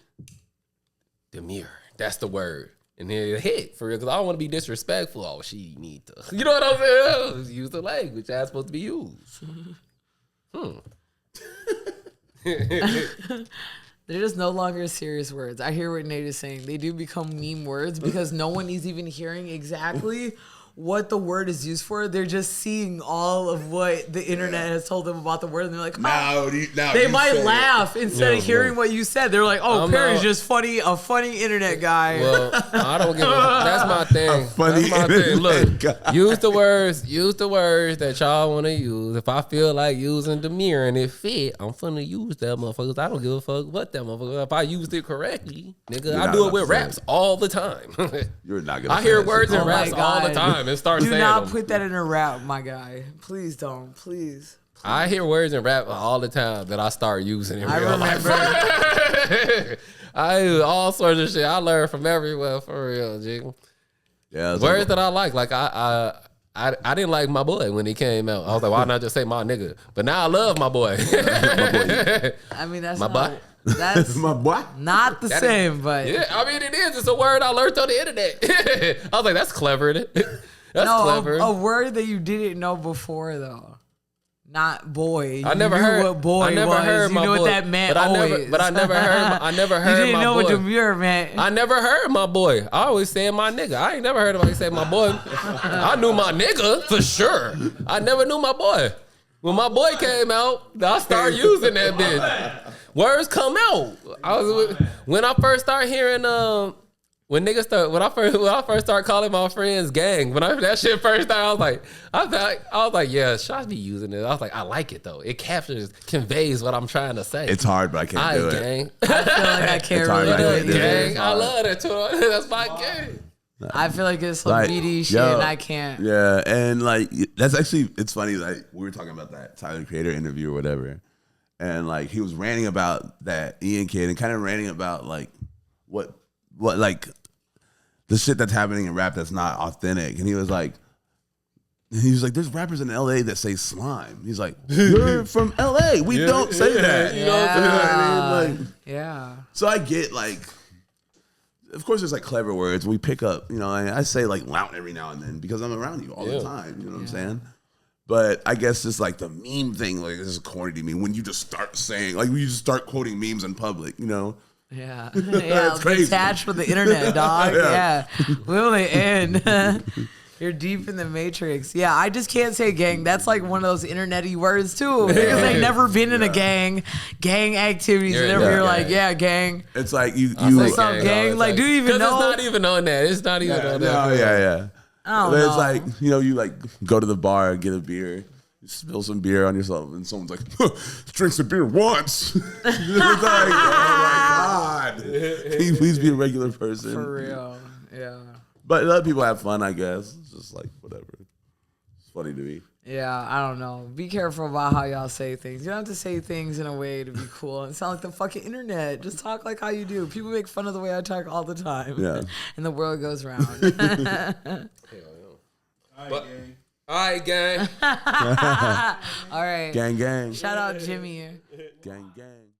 Demure. That's the word. And then it hit for real because I don't want to be disrespectful. Oh, she need to. You know what I'm saying? Use the language that's supposed to be used. They're just no longer serious words. I hear what Nate is saying. They do become meme words because no one is even hearing exactly what the word is used for. They're just seeing all of what the internet has told them about the word, and they're like, oh. They might laugh instead of hearing what you said. They're like, oh, I'm Perry's not- just funny, a funny internet guy. Well, I don't give a. That's my thing. funny That's my thing. internet Look, guy. use the words that y'all want to use. If I feel like using demure and it fit, I'm finna use that motherfucker. I don't give a fuck what that motherfucker. If I used it correctly, nigga, I not do it about with to say raps all the time. You're not gonna. I hear say that words shit. in Oh my raps all the God. time and start Do saying not them. put that in a rap, my guy. Please don't. Please. I hear words in rap all the time that I start using in I real life. remember. I use all sorts of shit. I learn from everywhere for real, G. Yeah, it's Words like, that I like I didn't like my boy when he came out. I was like, why not just say my nigga? But now I love my boy. I mean, that's My not, boy. that's my boy. not the same, but Yeah, I mean it is. It's a word I learned on the internet. I was like, that's clever. That's no, clever. a word that you didn't know before though. Not boy. I never you knew heard what boy I never was. heard you my knew boy. what that meant. But I always. never heard You didn't my know boy. what demure meant. I never heard my boy. I always said my nigga. I ain't never heard anybody say my boy. I knew my nigga for sure. I never knew my boy. When my boy came out, I started using that bitch. Words come out. When I first started hearing when I first started calling my friends gang, that shit first started, I was like, yeah, shots be using it. I was like, I like it though. It conveys what I'm trying to say. It's hard, but I can't do it. gang. I feel like I can't It's hard, really I do can't it do it. either. Gang, I love that too. That's my gang. I feel like it's some Like, BD shit yo, and I can't. Yeah, and like that's actually it's funny. Like we were talking about that Tyler the Creator interview or whatever, and like he was ranting about that Ian kid and kind of ranting about like what like the shit that's happening in rap that's not authentic. And he was like, there's rappers in LA that say slime. He's like, you're from LA. We don't say that. You know what I mean? Like, Yeah. so I get like, of course, there's like clever words we pick up. You know, I say like lout every now and then because I'm around you all the time. You know what I'm saying? But I guess it's like the meme thing. Like this is corny to me when you just start saying like when you just start quoting memes in public. You know? Yeah. Yeah. It's crazy. Attached with the internet, dog. Yeah. Yeah. Will it end? You're deep in the matrix. Yeah, I just can't say gang. That's like one of those internet-y words too. Because they've never been in a gang activities. You're in Whenever that you're gang. like, yeah, gang. It's like you. What's up, gang? Like, do you even know? It's not even on that. It's not even on that. No, yeah. I don't But know. it's like, you know, you like go to the bar, get a beer, you spill some beer on yourself, and someone's like, drinks a beer once. It's like, oh my God. Can you please be a regular person? For real. Yeah. But other people have fun, I guess. It's just like, whatever. It's funny to me. Yeah, I don't know. Be careful about how y'all say things. You don't have to say things in a way to be cool and sound like the fucking internet. Just talk like how you do. People make fun of the way I talk all the time. Yeah. And the world goes round. I But, all right, gang. All right. Gang, gang. Shout out Jimmy. Gang, gang.